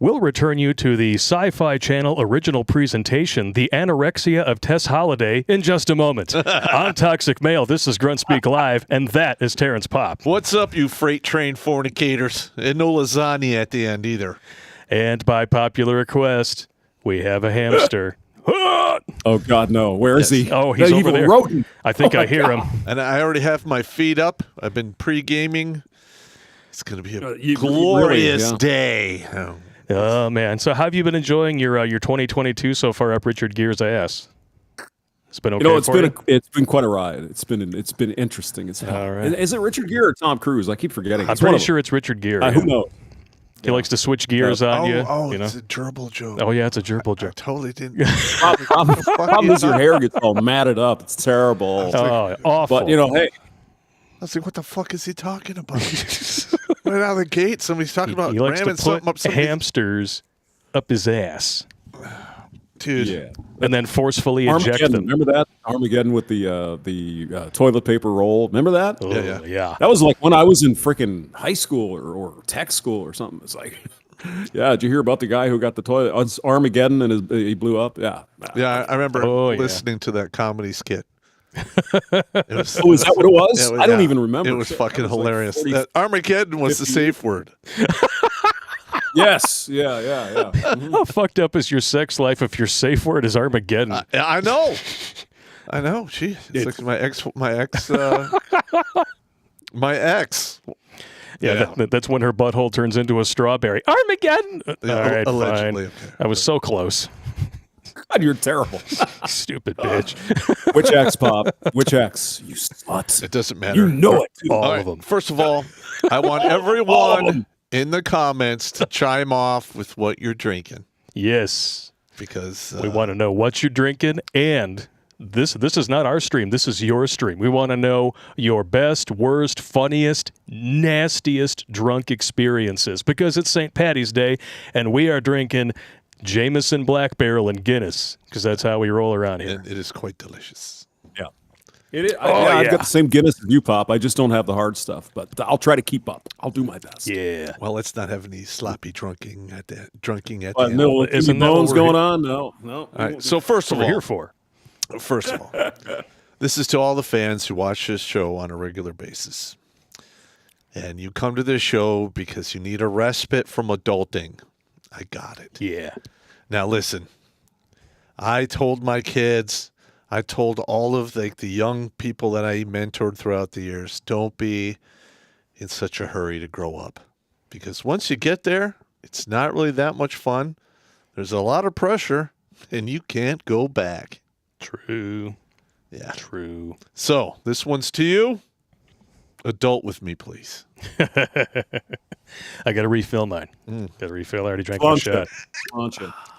We'll return you to the Sci-Fi Channel original presentation, The Anorexia of Tess Holliday, in just a moment. I'm Toxic Male, this is Grunt Speak Live, and that is Terrence Popp. What's up, you freight train fornicators? And no lasagna at the end either. And by popular request, we have a hamster. Oh, God, no. Where is he? Oh, he's over there. Rodent. I think I hear him. And I already have my feet up. I've been pre-gaming. It's going to be a glorious day. Oh, man. So how have you been enjoying your 2022 so far up Richard Gere's ass? It's been okay it's been quite a ride. It's been interesting as hell. All right. Is it Richard Gere or Tom Cruise? I keep forgetting. I'm pretty sure it's Richard Gere. Who knows? He likes to switch gears on you. Oh, you know? it's a gerbil joke. Oh, yeah, it's a gerbil joke. I totally didn't. Problem is your hair gets all matted up. It's terrible. Oh, awful. But, hey. I was like, what the fuck is he talking about? Right out of the gate, somebody's talking about he likes to ramming something up put somebody's... hamsters up his ass. Dude. Yeah. And then forcefully eject them. Remember that? Armageddon with the toilet paper roll. Remember that? Oh, yeah. That was like when I was in freaking high school or tech school or something. It's like, yeah, did you hear about the guy who got the toilet? It's Armageddon and he blew up? Yeah. Yeah, I remember listening to that comedy skit. Is that what it was? I don't even remember. It was fucking hilarious. That Armageddon was the safe word. Yes. Yeah. How fucked up is your sex life if your safe word is Armageddon? I know. Gee, it's like my ex. Yeah. That's when her butthole turns into a strawberry. Armageddon! Yeah, all right, allegedly. fine. Okay. I was so close. God, you're terrible. Stupid bitch. Which ex, Pop? Which ex? You slut. It doesn't matter. You know it. All of them. First of all, I want everyone in the comments to chime off with what you're drinking. Yes. Because we want to know what you're drinking, and this is not our stream. This is your stream. We want to know your best, worst, funniest, nastiest drunk experiences because it's St. Paddy's Day, and we are drinking Jameson Black Barrel and Guinness because that's how we roll around here. And it is quite delicious. Yeah. It is. I've got the same Guinness as you, Pop. I just don't have the hard stuff, but I'll try to keep up. I'll do my best. Yeah. Well, let's not have any sloppy drunking at the end. No, isn't bones going on? No. All right. So first of all, here for. First of all, this is to all the fans who watch this show on a regular basis. And you come to this show because you need a respite from adulting. I got it. Yeah. Now listen, I told my kids, I told all of the young people that I mentored throughout the years, don't be in such a hurry to grow up. Because once you get there, it's not really that much fun. There's a lot of pressure, and you can't go back. True. Yeah. True. So, this one's to you. Adult with me, please. I got to refill mine. Got to refill. I already drank my shot.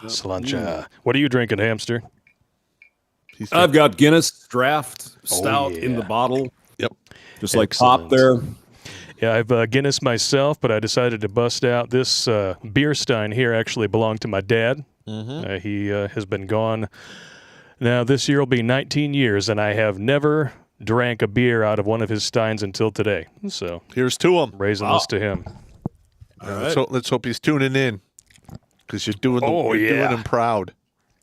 Slancha. What are you drinking, hamster? I've got Guinness Draft Stout in the bottle. Yep. Just like Pop there. Yeah, I've Guinness myself, but I decided to bust out this beer stein here. Actually belonged to my dad. He has been gone. Now, this year will be 19 years, and I have never drank a beer out of one of his steins until today. So here's to him. Raising this to him. All right. Let's hope he's tuning in because you're doing him proud.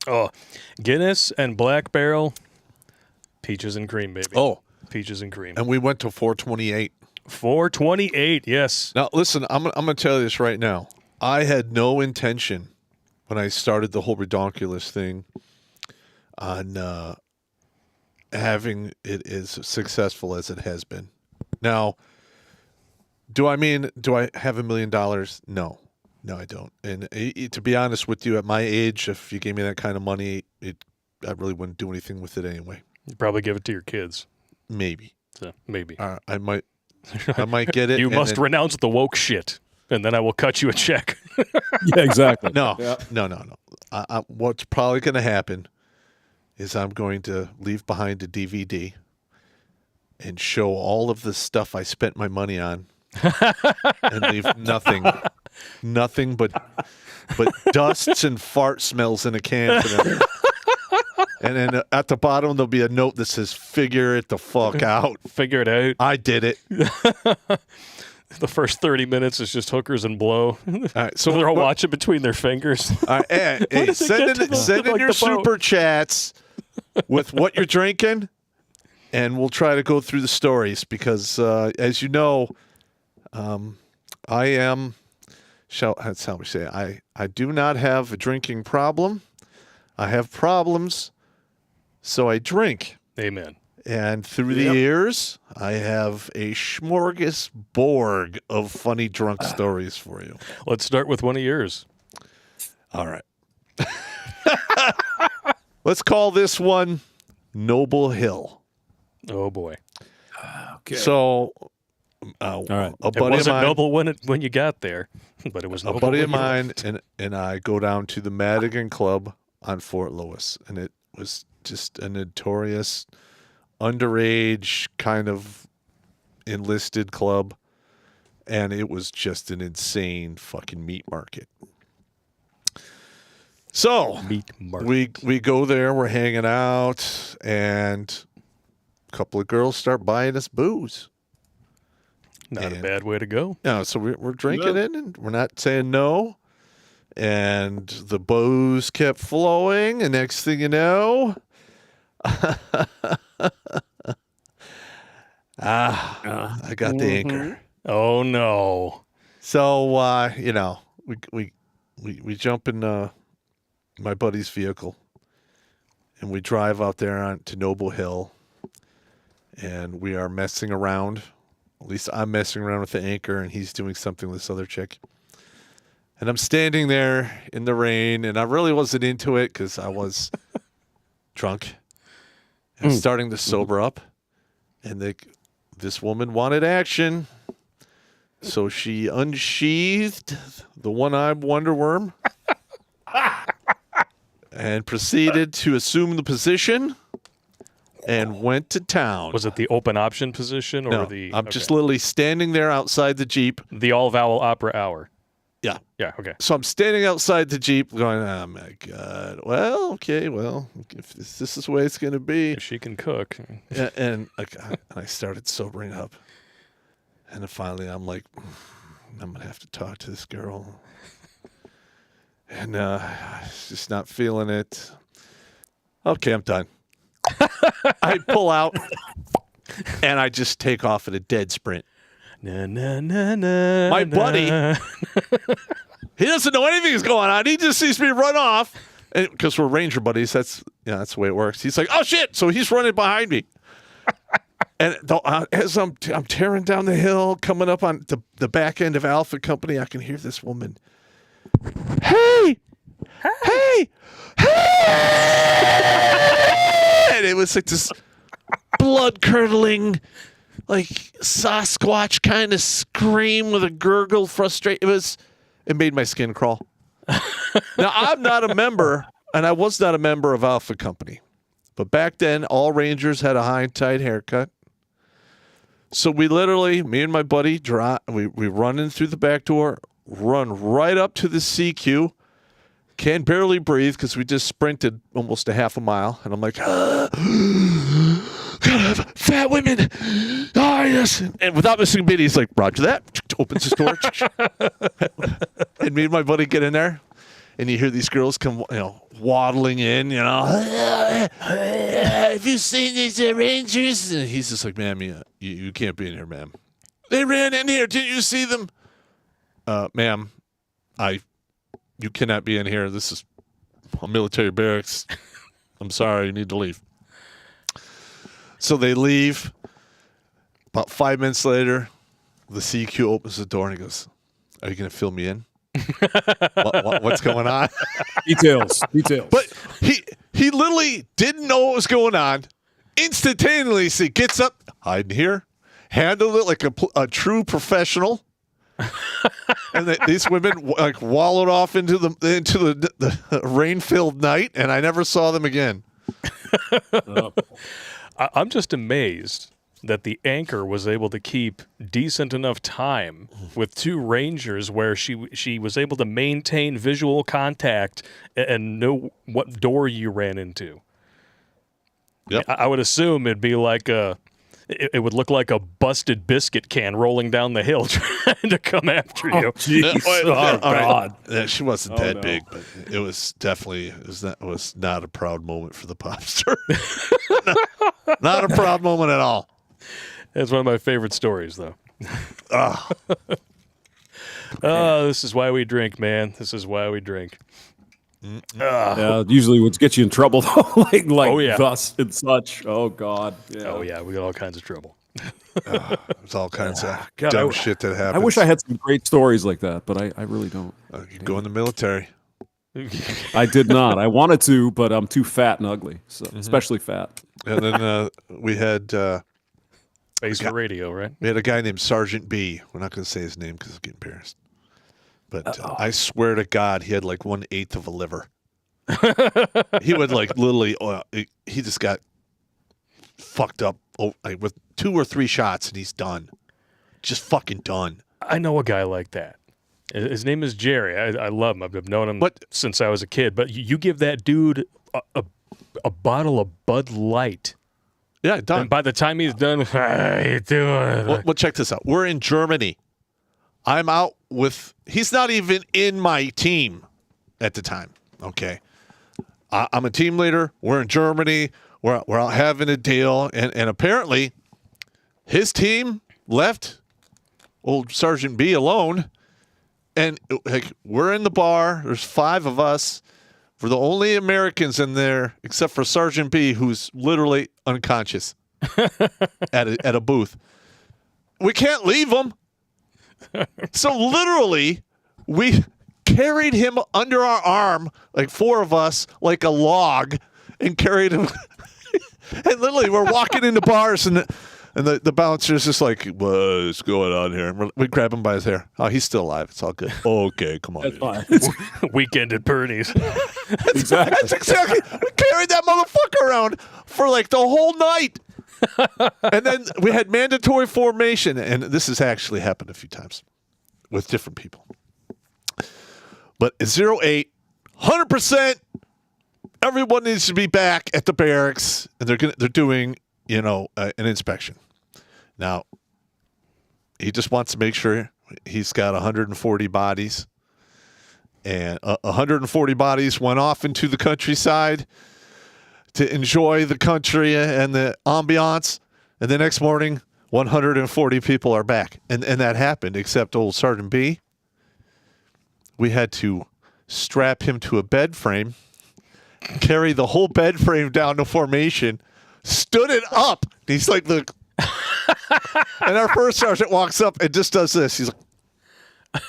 Oh, Guinness and Black Barrel, peaches and cream, baby. Oh, peaches and cream. And we went to 428. 428, yes. Now, listen, I'm going to tell you this right now. I had no intention when I started the whole redonkulous thing on having it as successful as it has been. Now, do I have $1 million? No, I don't. And to be honest with you, at my age, if you gave me that kind of money, I really wouldn't do anything with it anyway. You'd probably give it to your kids. Maybe. So, maybe. I might get it. You must renounce the woke shit, and then I will cut you a check. Yeah, exactly. No. What's probably going to happen is I'm going to leave behind a DVD and show all of the stuff I spent my money on and leave nothing but dusts and fart smells in a can for them. And then at the bottom, there'll be a note that says, figure it the fuck out. Figure it out. I did it. The first 30 minutes is just hookers and blow. All right, So they're all watching between their fingers. All right, hey, send in your super chats with what you're drinking, and we'll try to go through the stories because, as you know, I am. That's how we say it. I do not have a drinking problem. I have problems, so I drink. Amen. And through the years, I have a smorgasbord of funny drunk stories for you. Let's start with one of yours. All right. Let's call this one Noble Hill. Oh, boy. Okay. So, all right. a It buddy of wasn't mine, noble when you got there, but it was noble. a buddy of when you mine left. and I go down to the Madigan Club on Fort Lewis, and it was just a notorious underage kind of enlisted club, and it was just an insane fucking meat market. So Meat market. we go there, we're hanging out, and a couple of girls start buying us booze. Not a and- bad way to go. Yeah, so we're drinking it, and we're not saying no. And the booze kept flowing, and next thing you know, I got the anchor. Oh, no. So we jump in my buddy's vehicle, and we drive out there on to Noble Hill, and we are messing around. At least I'm messing around with the anchor, and he's doing something with this other chick. And I'm standing there in the rain, and I really wasn't into it because I was drunk and starting to sober up. And this woman wanted action, so she unsheathed the one-eyed Wonder Worm and proceeded to assume the position and went to town. Was it the open option position or No, the? I'm just literally standing there outside the Jeep. the all vowel opera hour. Yeah. Yeah. Okay. So I'm standing outside the Jeep going, oh, my God. Well, okay, well, if this is the way it's going to be. If she can cook. And I started sobering up. And then finally I'm like, I'm going to have to talk to this girl. And just not feeling it. Okay, I'm done. I pull out, and I just take off at a dead sprint. Na, na, na, na, My buddy, na. he doesn't know anything's going on. He just sees me run off, and because we're Ranger buddies, that's the way it works. He's like, "Oh shit!" So he's running behind me, and as I'm tearing down the hill, coming up on the back end of Alpha Company, I can hear this woman. Hey! And it was like this blood-curdling, like Sasquatch kind of scream with a gurgle, frustrated. It made my skin crawl. Now, I'm not a member, and I was not a member of Alpha Company. But back then, all Rangers had a high and tight haircut. So we literally, me and my buddy, we run in through the back door, run right up to the CQ, can barely breathe because we just sprinted almost a half a mile. And I'm like, gotta have fat women. Oh, yes. And without missing a beat, he's like, roger that. Opens his door. And me and my buddy get in there. And you hear these girls come, waddling in, Have you seen these Rangers? And he's just like, ma'am, you can't be in here, ma'am. They ran in here. Didn't you see them? Ma'am, you cannot be in here. This is a military barracks. I'm sorry, you need to leave. So they leave. About 5 minutes later, the CQ opens the door and he goes, "Are you going to fill me in? What's going on?" Details. But he literally didn't know what was going on. Instantaneously gets up, hiding here, handled it like a true professional. And these women like wallowed off into the rain-filled night, and I never saw them again. I'm just amazed that the anchor was able to keep decent enough time with two Rangers where she was able to maintain visual contact and know what door you ran into. Yep. I would assume it'd be like a it would look like a busted biscuit can rolling down the hill trying to come after you. Jeez. Oh, God. Yeah, she wasn't Oh, that no. big, but it was definitely was not a proud moment for the popster. Not a proud moment at all. That's one of my favorite stories, though. Ah, Oh, this is why we drink, man. This is why we drink. Yeah, usually what gets you in trouble, though, like Oh, yeah. thus and such. Oh, God. Yeah. Oh, yeah, we got all kinds of trouble. there's all kinds of God, dumb shit that happens. I wish I had some great stories like that, but I really don't. You go in the military. I did not. I wanted to, but I'm too fat and ugly, so especially fat. And then we had Face for radio, right? a guy named Sergeant B. We're not going to say his name because he'll get embarrassed. But I swear to God, he had like 1/8 of a liver. He would like literally, he just got fucked up like with 2 or 3 shots and he's done. Just fucking done. I know a guy like that. His name is Jerry. I love him. I've known him since I was a kid. But you give that dude a bottle of Bud Light. Yeah, done. And by the time he's done, how you doing? Well, check this out. We're in Germany. I'm out with, he's not even in my team at the time. Okay. I'm a team leader. We're in Germany. We're out having a deal. And apparently his team left old Sergeant B alone. And like, we're in the bar. There's 5 of us. We're the only Americans in there, except for Sergeant B, who's literally unconscious at a booth. We can't leave him. So literally, we carried him under our arm, like 4 of us, like a log, and carried him. And literally, we're walking into bars, and the bouncer's just like, "What's going on here?" And we grab him by his hair. Oh, he's still alive. It's all good. Okay, come on. That's fine. Weekend at Bernie's. Exactly. That's exactly. We carried that motherfucker around for like the whole night. And then we had mandatory formation, and this has actually happened a few times with different people. But at 08, 100%, everyone needs to be back at the barracks, and they're doing an inspection. Now, he just wants to make sure he's got 140 bodies, and 140 bodies went off into the countryside to enjoy the country and the ambiance. And the next morning, 140 people are back. And that happened, except old Sergeant B. We had to strap him to a bed frame, carry the whole bed frame down to formation, stood it up. He's like, look. And our first sergeant walks up and just does this. He's like,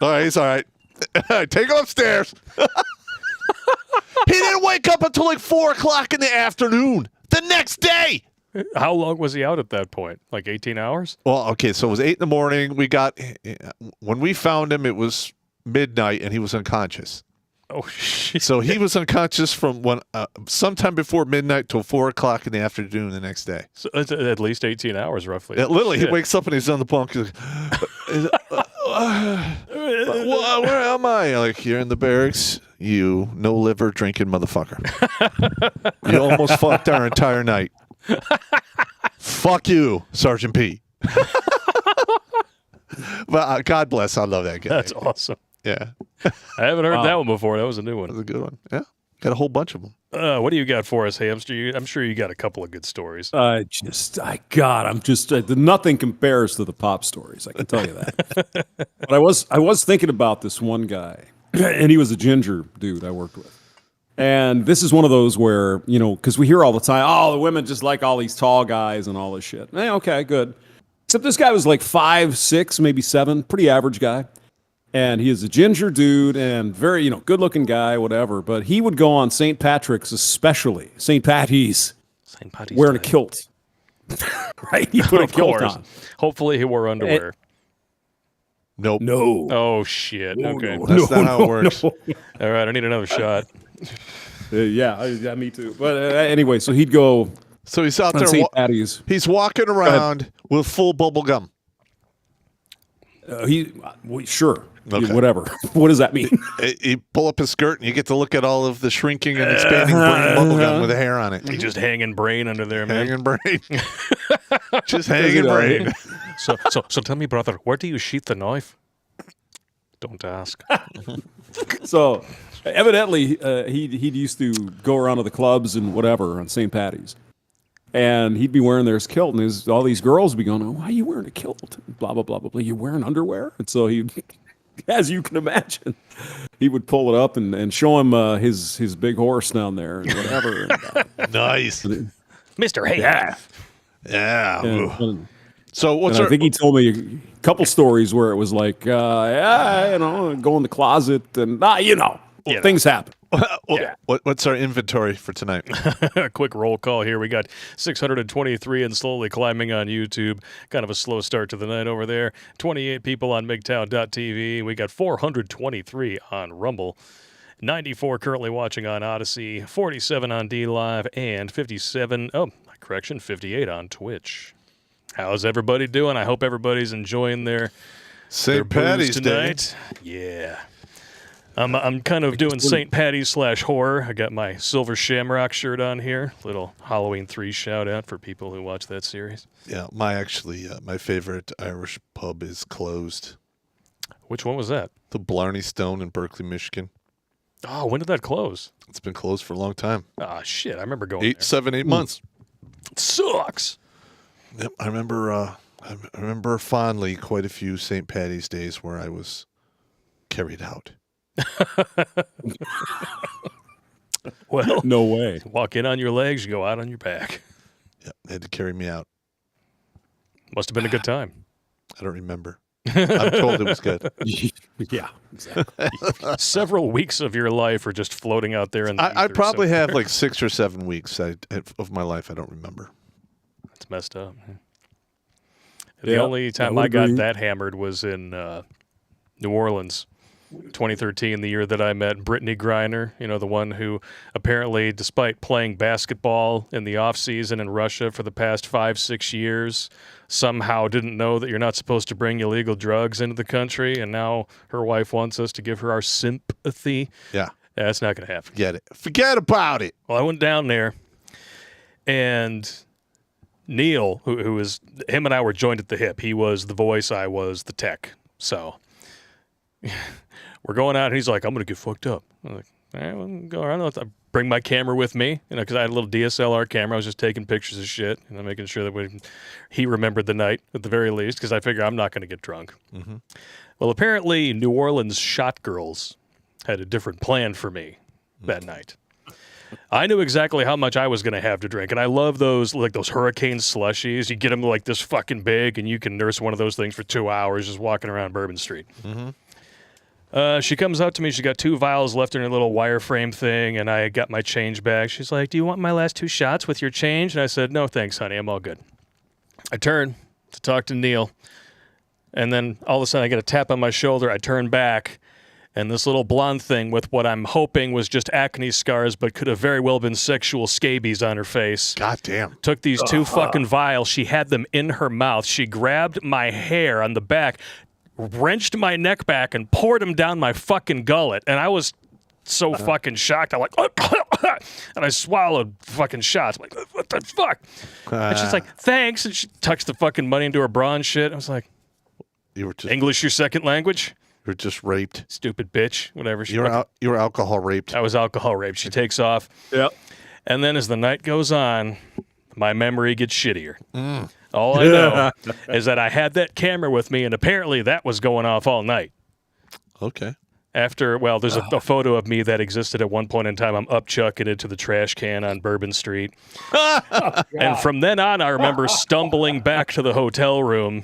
all right, he's all right. Take him upstairs. He didn't wake up until like 4:00 in the afternoon the next day. How long was he out at that point? Like 18 hours? Well, okay, so it was 8 in the morning. When we found him, it was midnight and he was unconscious. Oh, shit. So he was unconscious from sometime before midnight till 4:00 in the afternoon the next day. So it's at least 18 hours, roughly. Literally, he wakes up and he's on the bunk. He's like, where am I? Like, you're in the barracks. You no liver drinking motherfucker. You almost fucked our entire night. Fuck you, Sergeant P. But God bless. I love that guy. That's awesome. Yeah. I haven't heard that one before. That was a new That was one. a good one. Yeah. Got a whole bunch of them. What do you got for us, Hamster? I'm sure you got a couple of good stories. Nothing compares to the pop stories. I can tell you that. But I was thinking about this one guy, and he was a ginger dude I worked with. And this is one of those where, because we hear all the time, oh, the women just like all these tall guys and all this shit. Okay, good. Except this guy was like 5'6", maybe 7, pretty average guy. And he is a ginger dude and very, good-looking guy, whatever. But he would go on St. Patrick's, especially St. Patty's, wearing a kilt. Right? He put a kilt on. Hopefully he wore underwear. Nope. No. Oh, shit. Okay. That's not how it works. All right, I need another shot. Yeah, me too. But anyway, so he'd go So he's out on there. St. Patty's. He's walking around with full bubble gum. Sure. Okay. Whatever. What does that mean? You pull up his skirt and you get to look at all of the shrinking and expanding brain bubblegum with the hair on it. You just hanging brain under there, man. Hanging brain. Just hanging brain. So tell me, brother, where do you sheath the knife? Don't ask. So evidently, he used to go around to the clubs and whatever on St. Patty's. And he'd be wearing his kilt, and all these girls would be going, "Oh, why are you wearing a kilt?" Blah, blah, blah, blah, blah. You wearing underwear? And so he, as you can imagine, he would pull it up and show him his big horse down there and whatever. Nice. Mr. Hey. Yeah. And So what's I think he told me a couple stories where it was like, go in the closet and, things happen. What's our inventory for tonight? A quick roll call here. We got 623 and slowly climbing on YouTube. Kind of a slow start to the night over there. 28 people on MGTOW.tv. We got 423 on Rumble. 94 currently watching on Odyssey. 47 on DLive. And 58 on Twitch. How's everybody doing? I hope everybody's enjoying their St. Patty's Day. tonight. Yeah. I'm kind of doing St. Patty's /horror. I got my Silver Shamrock shirt on here. Little Halloween 3 shout out for people who watch that series. Yeah, my favorite Irish pub is closed. Which one was that? The Blarney Stone in Berkeley, Michigan. Oh, when did that close? It's been closed for a long time. Ah, shit. I remember going there. 8 months. It sucks. Yep, I remember fondly quite a few St. Patty's days where I was carried out. Well, No way. walk in on your legs, you go out on your back. Yeah, they had to carry me out. Must have been a good time. I don't remember. I'm told it was good. Yeah, exactly. Several weeks of your life are just floating out there in the I ether probably somewhere. have like 6 or 7 weeks of my life I don't remember. It's messed up. The Yeah, only time I I would got agree. that hammered was in New Orleans, 2013, the year that I met Brittany Griner, the one who apparently, despite playing basketball in the off-season in Russia for the past 5-6 years, somehow didn't know that you're not supposed to bring illegal drugs into the country, and now her wife wants us to give her our sympathy. Yeah. That's not going to happen. Forget about it. Well, I went down there, and Neil, who was, him and I were joined at the hip. He was the voice, I was the tech. So we're going out, and he's like, I'm going to get fucked up. I'm like, all right, well, go around. I bring my camera with me, because I had a little DSLR camera. I was just taking pictures of shit, and making sure that he remembered the night at the very least, because I figure I'm not going to get drunk. Mm-hmm. Well, apparently New Orleans shot girls had a different plan for me that night. I knew exactly how much I was going to have to drink, and I love those hurricane slushies. You get them like this fucking big, and you can nurse one of those things for 2 hours just walking around Bourbon Street. Mm-hmm. She comes up to me. She got 2 vials left in her little wireframe thing, and I got my change back. She's like, do you want my last 2 shots with your change? And I said, no, thanks, honey. I'm all good. I turn to talk to Neil, and then all of a sudden I get a tap on my shoulder. I turn back, and this little blonde thing with what I'm hoping was just acne scars, but could have very well been sexual scabies on her face. God damn. Took these 2 fucking vials. She had them in her mouth. She grabbed my hair on the back, wrenched my neck back, and poured them down my fucking gullet. And I was so fucking shocked. I'm like, and I swallowed fucking shots. I'm like, what the fuck? And she's like, thanks. And she tucks the fucking money into her bra and shit. I was like, You were just English your second language? raped. Stupid bitch. Whatever. You were alcohol raped. I was alcohol raped. She takes off. Yep. And then as the night goes on, my memory gets shittier. All I know is that I had that camera with me, and apparently that was going off all night. Okay. There's a photo of me that existed at one point in time. I'm upchucking it to the trash can on Bourbon Street. And from then on, I remember stumbling back to the hotel room,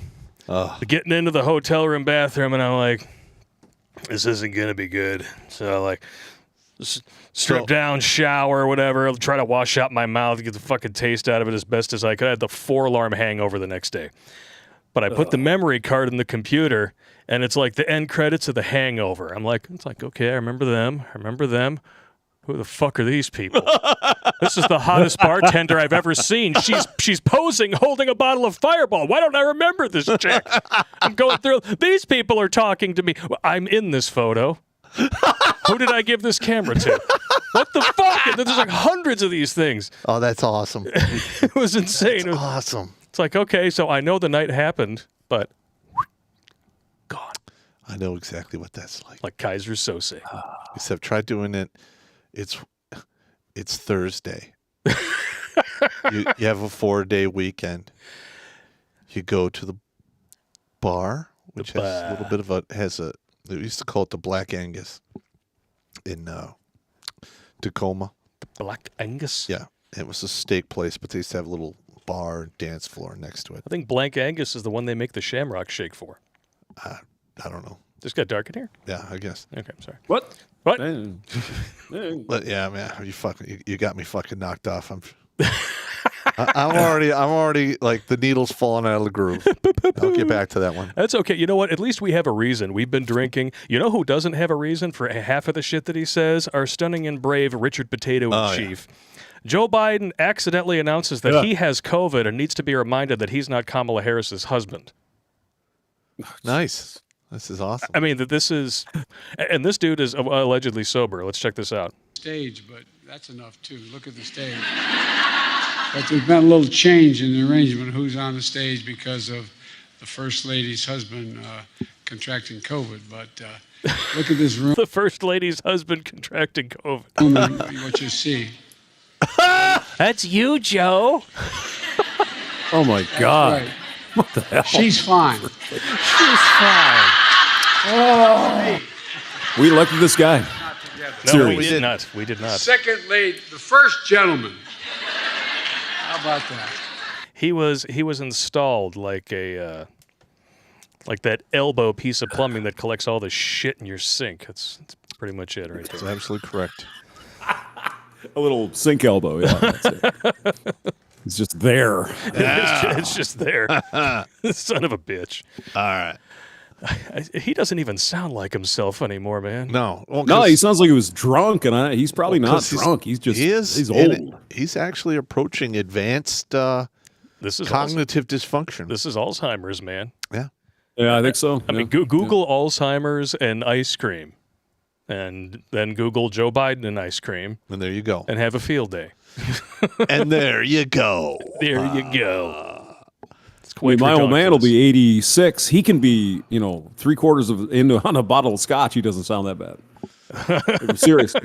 getting into the hotel room bathroom, and I'm like, this isn't going to be good. So, like, strip down, shower, whatever, try to wash out my mouth, get the fucking taste out of it as best as I could. I had the 4-alarm hangover the next day. But I put the memory card in the computer, and it's like the end credits of The Hangover. It's like, okay, I remember them. Who the fuck are these people? This is the hottest bartender I've ever seen. She's posing, holding a bottle of Fireball. Why don't I remember this chick? I'm going through. These people are talking to me. I'm in this photo. Who did I give this camera to? What the fuck? And there's like hundreds of these things. Oh, that's awesome. It was insane. That's awesome. It's like, okay, so I know the night happened, but gone. I know exactly what that's Like Kaiser Sose. Except try doing it. It's Thursday. you have a 4-day weekend. You go to the bar, which has a little bit of they used to call it the Black Angus in Tacoma. The Black Angus? Yeah. It was a steak place, but they used to have a little bar and dance floor next to it. I think Black Angus is the one they make the Shamrock Shake for. I don't know. Just got dark in here? Yeah, I guess. Okay, sorry. What? What? But yeah, man, you got me fucking knocked off. I'm already like the needle's falling out of the groove. I'll get back to that one. That's okay. You know what? At least we have a reason. We've been drinking. You know who doesn't have a reason for half of the shit that he says? Our stunning and brave Richard Potato in Chief. Yeah. Joe Biden accidentally announces that he has COVID and needs to be reminded that he's not Kamala Harris's husband. Nice. This is awesome. I mean, this dude is allegedly sober. Let's check this out. Stage, but that's enough too. Look at the stage. But there's been a little change in the arrangement of who's on the stage because of the First Lady's husband contracting COVID. But look at this room. The First Lady's husband contracting COVID. And what you see. That's you, Joe. Oh, my God. Right. What the hell? She's fine. She's fine. Oh. We elected this guy. No, Serious. we did not. We did not. Second lady, the first gentleman. How about that? He was installed like a like that elbow piece of plumbing that collects all the shit in your sink. That's pretty much it right That's there. absolutely correct. A little sink elbow, yeah. That's it. It's just there. It's just there. Son of a bitch. All right. He doesn't even sound like himself anymore, man. No. Well, No, he sounds like he was drunk, and he's probably not 'cause drunk. He's old. old. He's actually approaching advanced This is cognitive dysfunction. This is Alzheimer's, man. Yeah. Yeah, I think so. I mean, Google Alzheimer's and ice cream, and then Google Joe Biden and ice cream, And there you go. and have a field day. And there you go. There you go. It's I mean, quite my old man will ridiculous. be 86. He can be, 3/4 of into on a bottle of scotch. He doesn't sound that bad. Seriously,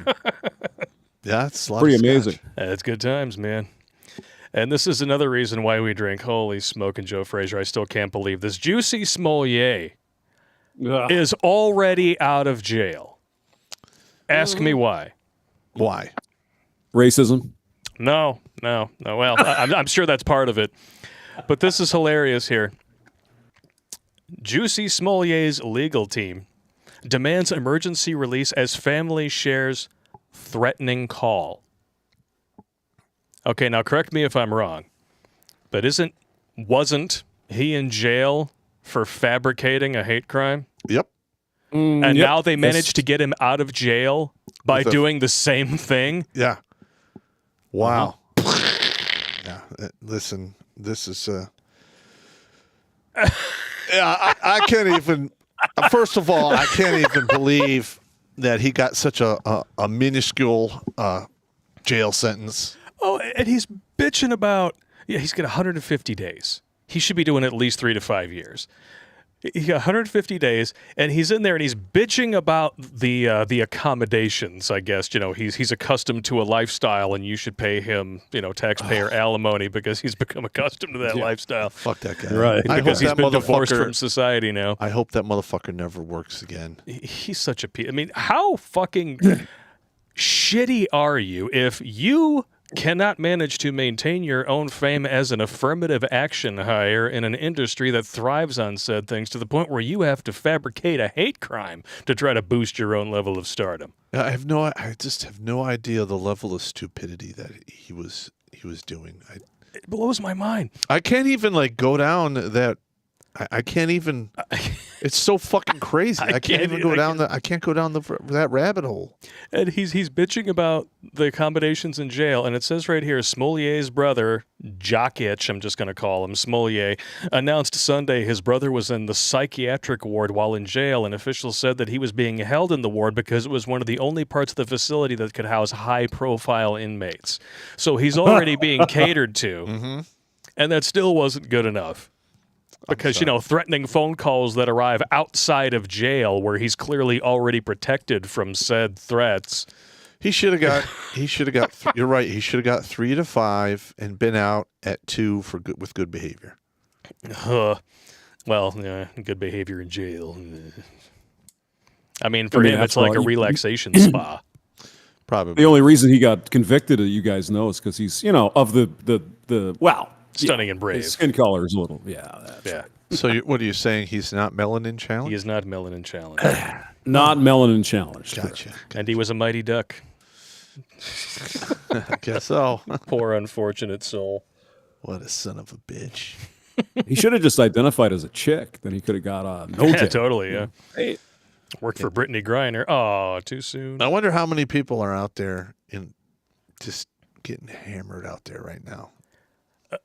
Yeah, it's a lot pretty of scotch. amazing. It's good times, man. And this is another reason why we drink. Holy smoking Joe Frazier. I still can't believe this. Jussie Smollett Ugh. is already out of jail. Ask me why. Why? Racism. No. Well, I'm sure that's part of it. But this is hilarious here. Jussie Smollett's legal team demands emergency release as family shares threatening call. Okay, now correct me if I'm wrong, but wasn't he in jail for fabricating a hate crime? Yep. And Yep. now they managed to get him out of jail by With a- doing the same thing? Yeah. Wow. Yeah. Listen, this is. Yeah, I can't even. First of all, I can't even believe that he got such a minuscule jail sentence. Oh, and he's bitching about, he's got 150 days. He should be doing at least 3 to 5 years. He got 150 days, and he's in there, and he's bitching about the accommodations. I guess he's accustomed to a lifestyle, and you should pay him taxpayer alimony because he's become accustomed to that lifestyle. Fuck that guy. Right. I Because hope he's that been divorced motherfucker. from society now. I hope that motherfucker never works again. He's such a piece. I mean, how fucking shitty are you if you cannot manage to maintain your own fame as an affirmative action hire in an industry that thrives on said things to the point where you have to fabricate a hate crime to try to boost your own level of stardom? I just have no idea the level of stupidity that he was doing. It blows my mind. I can't even go down that I can't even. It's so fucking crazy. I can't even go down the. I can't go down that rabbit hole. And he's bitching about the accommodations in jail, and it says right here, Smollett's brother, Jockitch, I'm just going to call him Smollett, announced Sunday his brother was in the psychiatric ward while in jail, and officials said that he was being held in the ward because it was one of the only parts of the facility that could house high-profile inmates. So he's already being catered to, and that still wasn't good enough. Because, threatening phone calls that arrive outside of jail where he's clearly already protected from said threats. He should have got, you're right. He should have got 3 to 5 and been out at 2 with good behavior. Good behavior in jail. I mean, for him, it's like a relaxation spa. Probably. The only reason he got convicted, you guys know, is because he's, of the Stunning and brave. His skin color is a little, that's right. So what are you saying? He's not melanin challenged? He is not melanin challenged. Not melanin challenged. Gotcha. And he was a mighty duck. I guess so. Poor unfortunate soul. What a son of a bitch. He should have just identified as a chick. Then he could have got no Yeah, jail. totally, yeah. Hey. Worked for Brittany Griner. Oh, too soon. I wonder how many people are out there just getting hammered out there right now.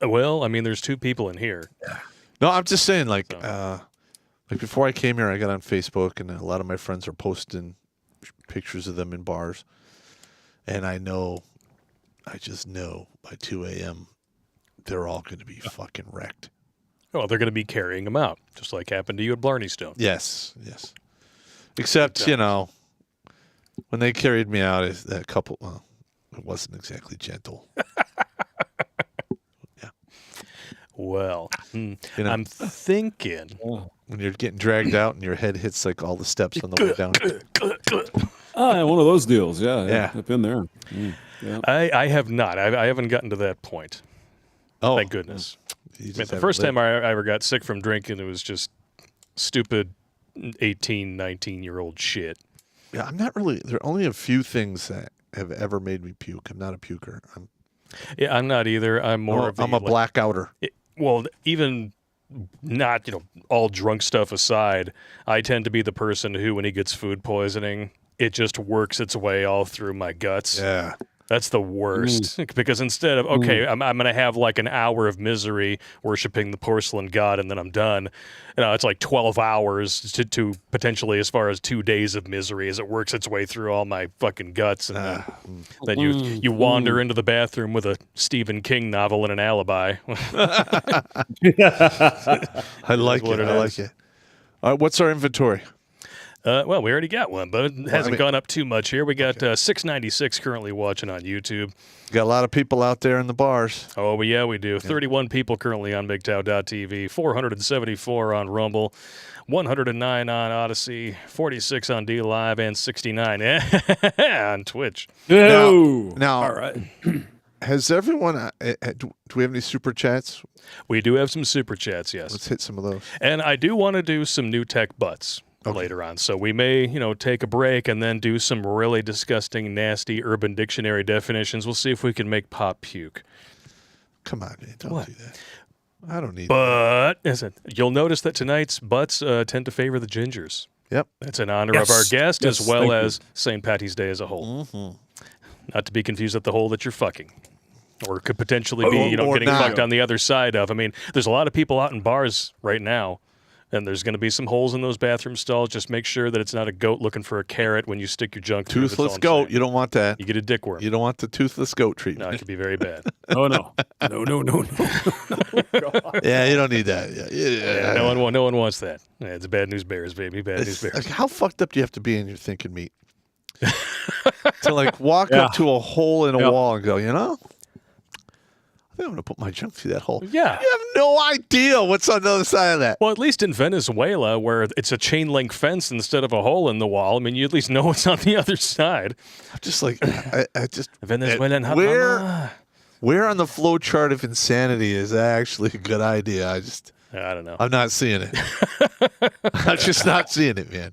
Well, I mean, there's 2 people in here. No, I'm just saying, like before I came here, I got on Facebook, and a lot of my friends are posting pictures of them in bars, and I just know by 2 a.m. they're all going to be fucking wrecked. Oh, they're going to be carrying them out, just like happened to you at Blarney Stone. Yes. Except, when they carried me out, that couple, well, it wasn't exactly gentle. Well, I'm thinking when you're getting dragged out and your head hits like all the steps on the way down. One of those deals. Yeah. I've been there. Yeah. I have not. I haven't gotten to that point. Oh, thank goodness. The first time I ever got sick from drinking, it was just stupid 18, 19-year-old shit. Yeah, I'm not really. There are only a few things that have ever made me puke. I'm not a puker. I'm not either. I'm more of I'm a blackouter. Well, even not, all drunk stuff aside, I tend to be the person who, when he gets food poisoning, it just works its way all through my guts. Yeah. That's the worst. Because instead of, I'm going to have like an hour of misery worshiping the porcelain god and then I'm done. It's like 12 hours to potentially as far as 2 days of misery as it works its way through all my fucking guts. And then you wander into the bathroom with a Stephen King novel and an alibi. I like it. All right, what's our inventory? Well, we already got one, but it hasn't gone up too much here. We got 696 currently watching on YouTube. Got a lot of people out there in the bars. Oh, but yeah, we do. 31 people currently on MGTOW.tv, 474 on Rumble, 109 on Odyssey, 46 on D Live, and 69 on Twitch. Now, all right. Has everyone? Do we have any super chats? We do have some super chats, yes. Let's hit some of those. And I do want to do some new tech butts. Later on. So we may, take a break and then do some really disgusting, nasty Urban Dictionary definitions. We'll see if we can make Pop puke. Come on, man. Don't do that. I don't need that. You'll notice that tonight's butts tend to favor the gingers. Yep. That's in honor of our guest as well as St. Patty's Day as a whole. Not to be confused with the hole that you're fucking. Or could potentially be, getting fucked on the other side of. I mean, there's a lot of people out in bars right now. And there's going to be some holes in those bathroom stalls. Just make sure that it's not a goat looking for a carrot when you stick your junk through. Toothless goat. You don't want that. You get a dick worm. You don't want the toothless goat treatment. No, it could be very bad. Oh, no. No. Yeah, you don't need that. Yeah, no one wants that. Yeah, it's bad news bears, baby. Bad news bears. Like, how fucked up do you have to be in your thinking meat? To walk up to a hole in a wall and go, I'm going to put my junk through that hole. Yeah. You have no idea what's on the other side of that. Well, at least in Venezuela, where it's a chain link fence instead of a hole in the wall, I mean, you at least know what's on the other side. I'm just like, I just... Venezuelan where on the flow chart of insanity is that actually a good idea? I don't know. I'm not seeing it. I'm just not seeing it, man.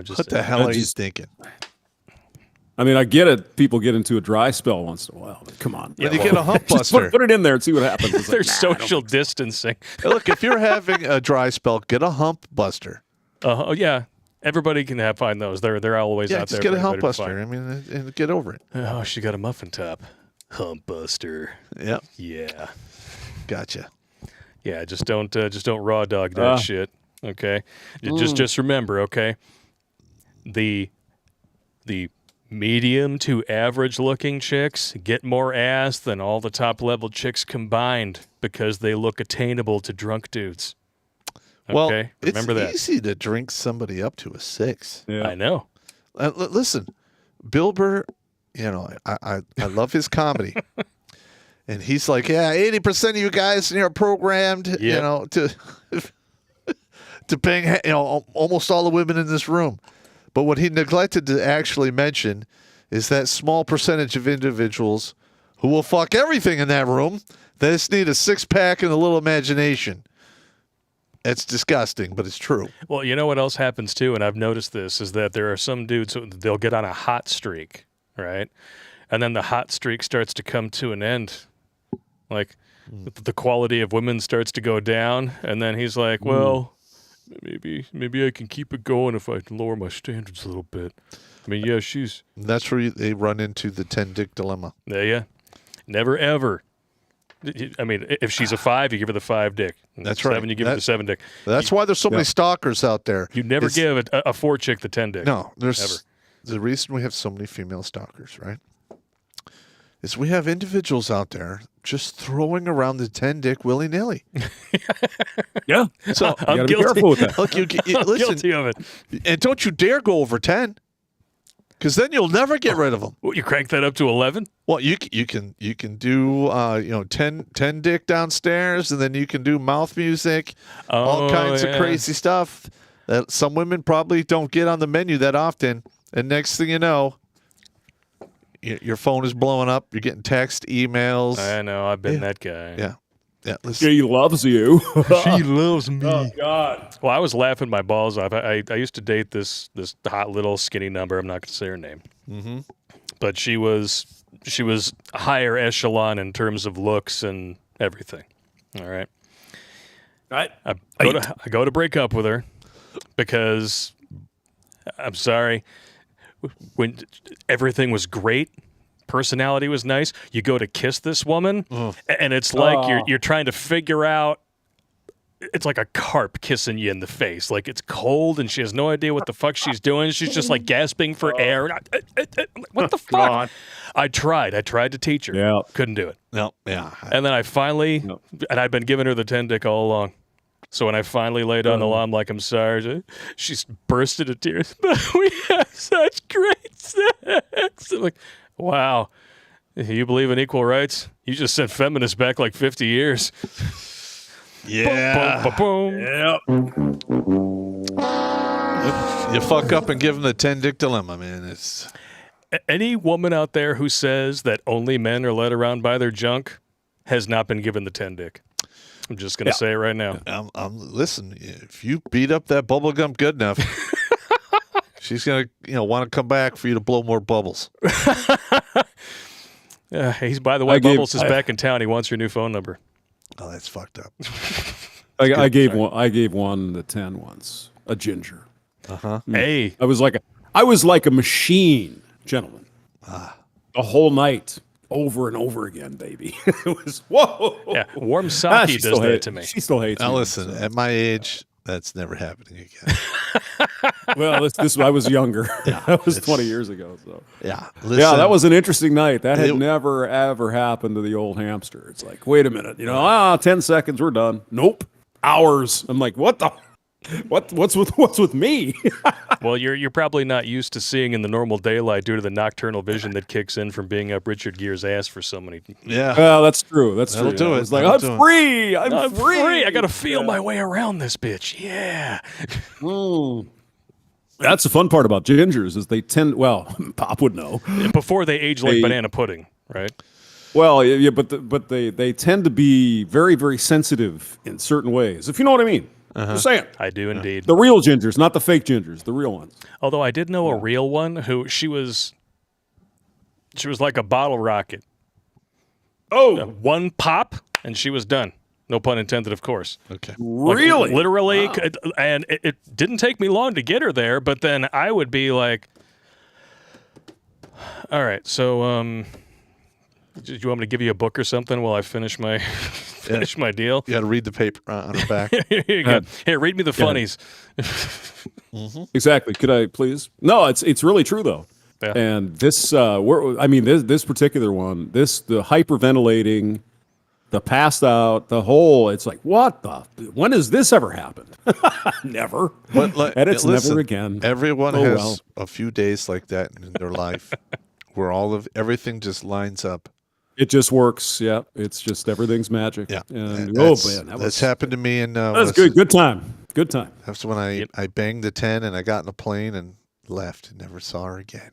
What the hell are you thinking? I mean, I get it. People get into a dry spell once in a while. But come on. When you get a hump Just buster. put it in there and see what happens. It's There's like, nah, social distancing. Hey, look, if you're having a dry spell, get a hump buster. Oh yeah, everybody can find those. They're always Yeah, out just there. get a for hump everybody to buster. find. I mean, and get over it. Oh, she got a muffin top. Hump buster. Yep, Yeah. gotcha. Yeah, just don't raw dog that shit. Okay, just remember. Okay, the medium to average looking chicks get more ass than all the top level chicks combined because they look attainable to drunk dudes. Well, Okay, remember it's that. easy to drink somebody up to a 6. Yeah. I know. Listen, Bill Burr, I love his comedy. And he's like, yeah, 80% of you guys are programmed, to bang, almost all the women in this room. But what he neglected to actually mention is that small percentage of individuals who will fuck everything in that room. They just need a 6-pack and a little imagination. It's disgusting, but it's true. Well, you know what else happens too, and I've noticed this, is that there are some dudes, they'll get on a hot streak, right? And then the hot streak starts to come to an end. Like, the quality of women starts to go down, and then he's like, well, maybe I can keep it going if I lower my standards a little bit. I mean, yeah, she's... And that's where they run into the 10-dick dilemma. Yeah. Never, ever. I mean, if she's a 5, you give her the 5 dick. That's 7, right. you give her the 7 dick. That's why there's so many stalkers out there. You never give a 4 chick the 10 dick. No, there's Ever. the reason we have so many female stalkers, right? Is we have individuals out there just throwing around the 10 dick willy nilly. Yeah. So I'm You got to be guilty. careful with that. look, I'm listen, guilty of it. and don't you dare go over 10, because then you'll never get rid of them. What, you crank that up to 11? Well, you can do 10 dick downstairs, and then you can do mouth music, all kinds of crazy stuff that some women probably don't get on the menu that often. And next thing you know, your phone is blowing up. You're getting text, emails. I know. I've been that guy. Yeah. Listen, She loves you. She loves me. Oh, God. Well, I was laughing my balls off. I used to date this hot little skinny number. I'm not going to say her name. Mm-hmm. But she was higher echelon in terms of looks and everything. All right. I go to break up with her because I'm sorry. When everything was great, personality was nice, you go to kiss this woman, and it's like you're trying to figure out. It's like a carp kissing you in the face. Like, it's cold, and she has no idea what the fuck she's doing. She's just like gasping for air. What the fuck? God. I tried to teach her. Yeah. Couldn't do it. no, yeah. And then I finally, and I'd been giving her the 10 dick all along. So when I finally laid on the law, I'm like, I'm sorry. She's burst into tears. But we have such great sex. I'm like, wow. You believe in equal rights? You just sent feminists back like 50 years. Yeah. Boom, boom, boom. You fuck up and give them the 10 dick dilemma, man. It's Any woman out there who says that only men are led around by their junk has not been given the 10 dick. I'm just going to say it right now. listen, if you beat up that bubble gum good enough, she's gonna want to come back for you to blow more bubbles. By the way, Bubbles is back in town. He wants your new phone number. Oh, that's fucked up. I gave one the 10 once. A ginger. Hey. I was like a machine, gentlemen. The whole night, over and over again, baby. It was whoa. Yeah, warm sake She does still that hates- to me. She still hates Now me. listen, at my age, that's never happening again. Well, this I was younger. That was 20 years ago. So Yeah, listen, yeah, that was an interesting night. That had It- never ever happened to the old hamster. It's like, wait a minute, 10 seconds, we're done. Nope, hours. I'm like, what the? What's with me? Well, you're probably not used to seeing in the normal daylight due to the nocturnal vision that kicks in from being up Richard Gere's ass for so many. yeah. Well, that's true. That's That'll true. do I it. was like, That'll do I'm it. free. I'm I'm free. free. I got to feel my way around this bitch. Yeah. That's the fun part about gingers is they tend. Well, Pop would know. Before they age like They- banana pudding, right? Well, yeah, but they tend to be very very sensitive in certain ways. If you know what I mean. Just saying. I do indeed. The real gingers, not the fake gingers, the real ones. Although I did know a real one who she was She was like a bottle rocket. Oh, One pop, and she was done. No pun intended, of course. Okay. Like, really? literally, Wow. and it didn't take me long to get her there, but then I would be like, all right, so do you want me to give you a book or something while I finish my my deal? You got to read the paper on her back. Here you go. Here, read me the funnies. Exactly. Could I please? No, it's really true though. Yeah. And this, this particular one, the hyperventilating, the passed out, the whole. It's like, what the? When has this ever happened? Never. But like, And it's listen, never again. Everyone Oh, has well. a few days like that in their life where everything just lines up. It just works. Yeah. It's just everything's magic. Yeah. And, That's, man, that's happened to me. And That's good. Good time. Good time. That's when I banged the 10 and I got in a plane and left and never saw her again.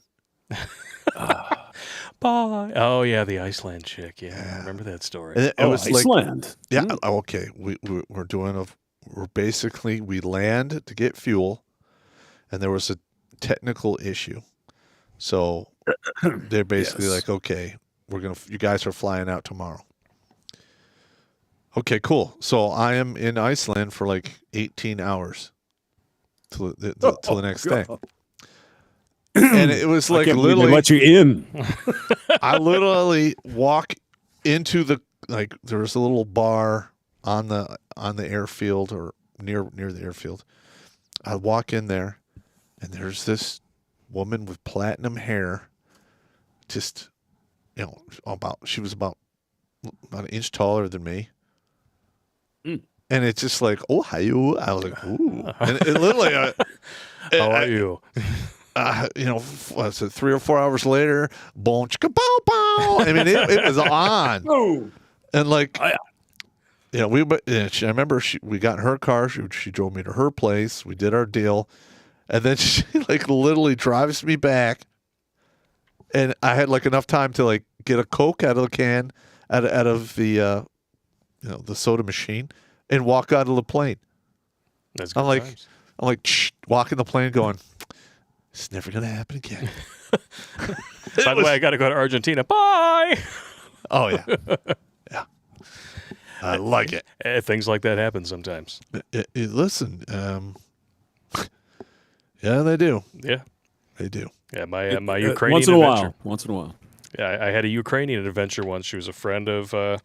Bye. Oh yeah, the Iceland chick. Yeah, I remember that story. And it was like, Iceland. yeah, okay. We're doing we land to get fuel, and there was a technical issue. So they're basically Yes. like, okay, you guys are flying out tomorrow. Okay, cool. So I am in Iceland for like 18 hours till the next day. And it was like I can't believe they literally, let you in. I literally walk into there was a little bar on the airfield or near the airfield. I walk in there, and there's this woman with platinum hair, just she was about an inch taller than me. And it's just like, oh, hi you. I was like, ooh. And it literally, How are you? 3 or 4 hours later, boom, chicka, bow, bow. I mean, it was on. And like, I remember we got in her car. She drove me to her place. We did our deal. And then she like literally drives me back. And I had like enough time to like get a Coke out of the can, out of the, the soda machine, and walk out of the plane. That's good I'm like, times. walking the plane going, it's never going to happen again. By the way, I got to go to Argentina. Bye. Oh, yeah. Yeah. I like it. Things like that happen sometimes. Listen, yeah, they do. Yeah. They do. Yeah, my Ukrainian Once in a adventure. while. Once in a while. Yeah, I had a Ukrainian adventure once. She was a friend of a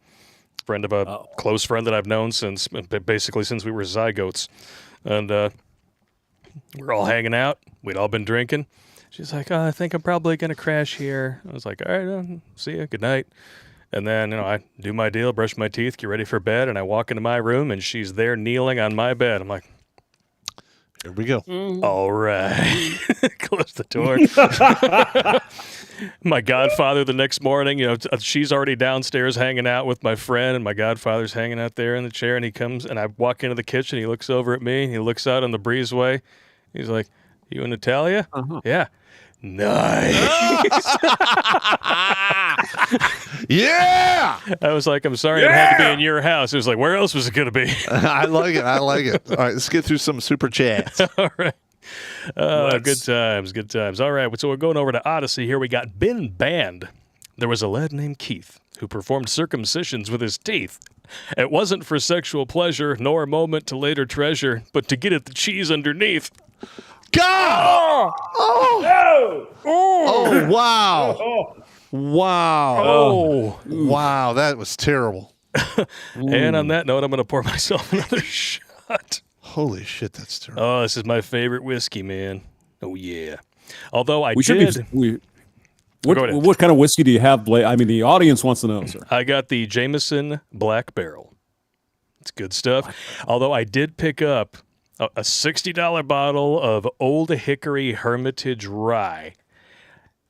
close friend that I've known since we were zygotes, and we're all hanging out. We'd all been drinking. She's like, "Oh, I think I'm probably gonna crash here." I was like, "All right, see ya, good night." And then I do my deal, brush my teeth, get ready for bed, and I walk into my room, and she's there kneeling on my bed. I'm like, Here we go. all right. Close the door. My godfather the next morning, she's already downstairs hanging out with my friend, and my godfather's hanging out there in the chair, and he comes, and I walk into the kitchen, he looks over at me, and he looks out on the breezeway. He's like, "You and Natalia?" Yeah. Nice. Yeah! I was like, "I'm sorry, it had to be in your house." It was like, "Where else was it going to be?" I like it. I like it. All right, let's get through some super chats. All right. Good times, good times. All right, so we're going over to Odyssey here. We got been banned. There was a lad named Keith who performed circumcisions with his teeth. It wasn't for sexual pleasure, nor a moment to later treasure, but to get at the cheese underneath. God! Oh, wow. Wow. Oh. Wow, that was terrible. And on that note, I'm going to pour myself another shot. Holy shit, that's terrible. Oh, this is my favorite whiskey, man. Oh, yeah. Although I We should did... be. Go ahead. What kind of whiskey do you have, Blake? I mean, the audience wants to know, sir. I got the Jameson Black Barrel. It's good stuff. Although I did pick up a $60 bottle of Old Hickory Hermitage Rye.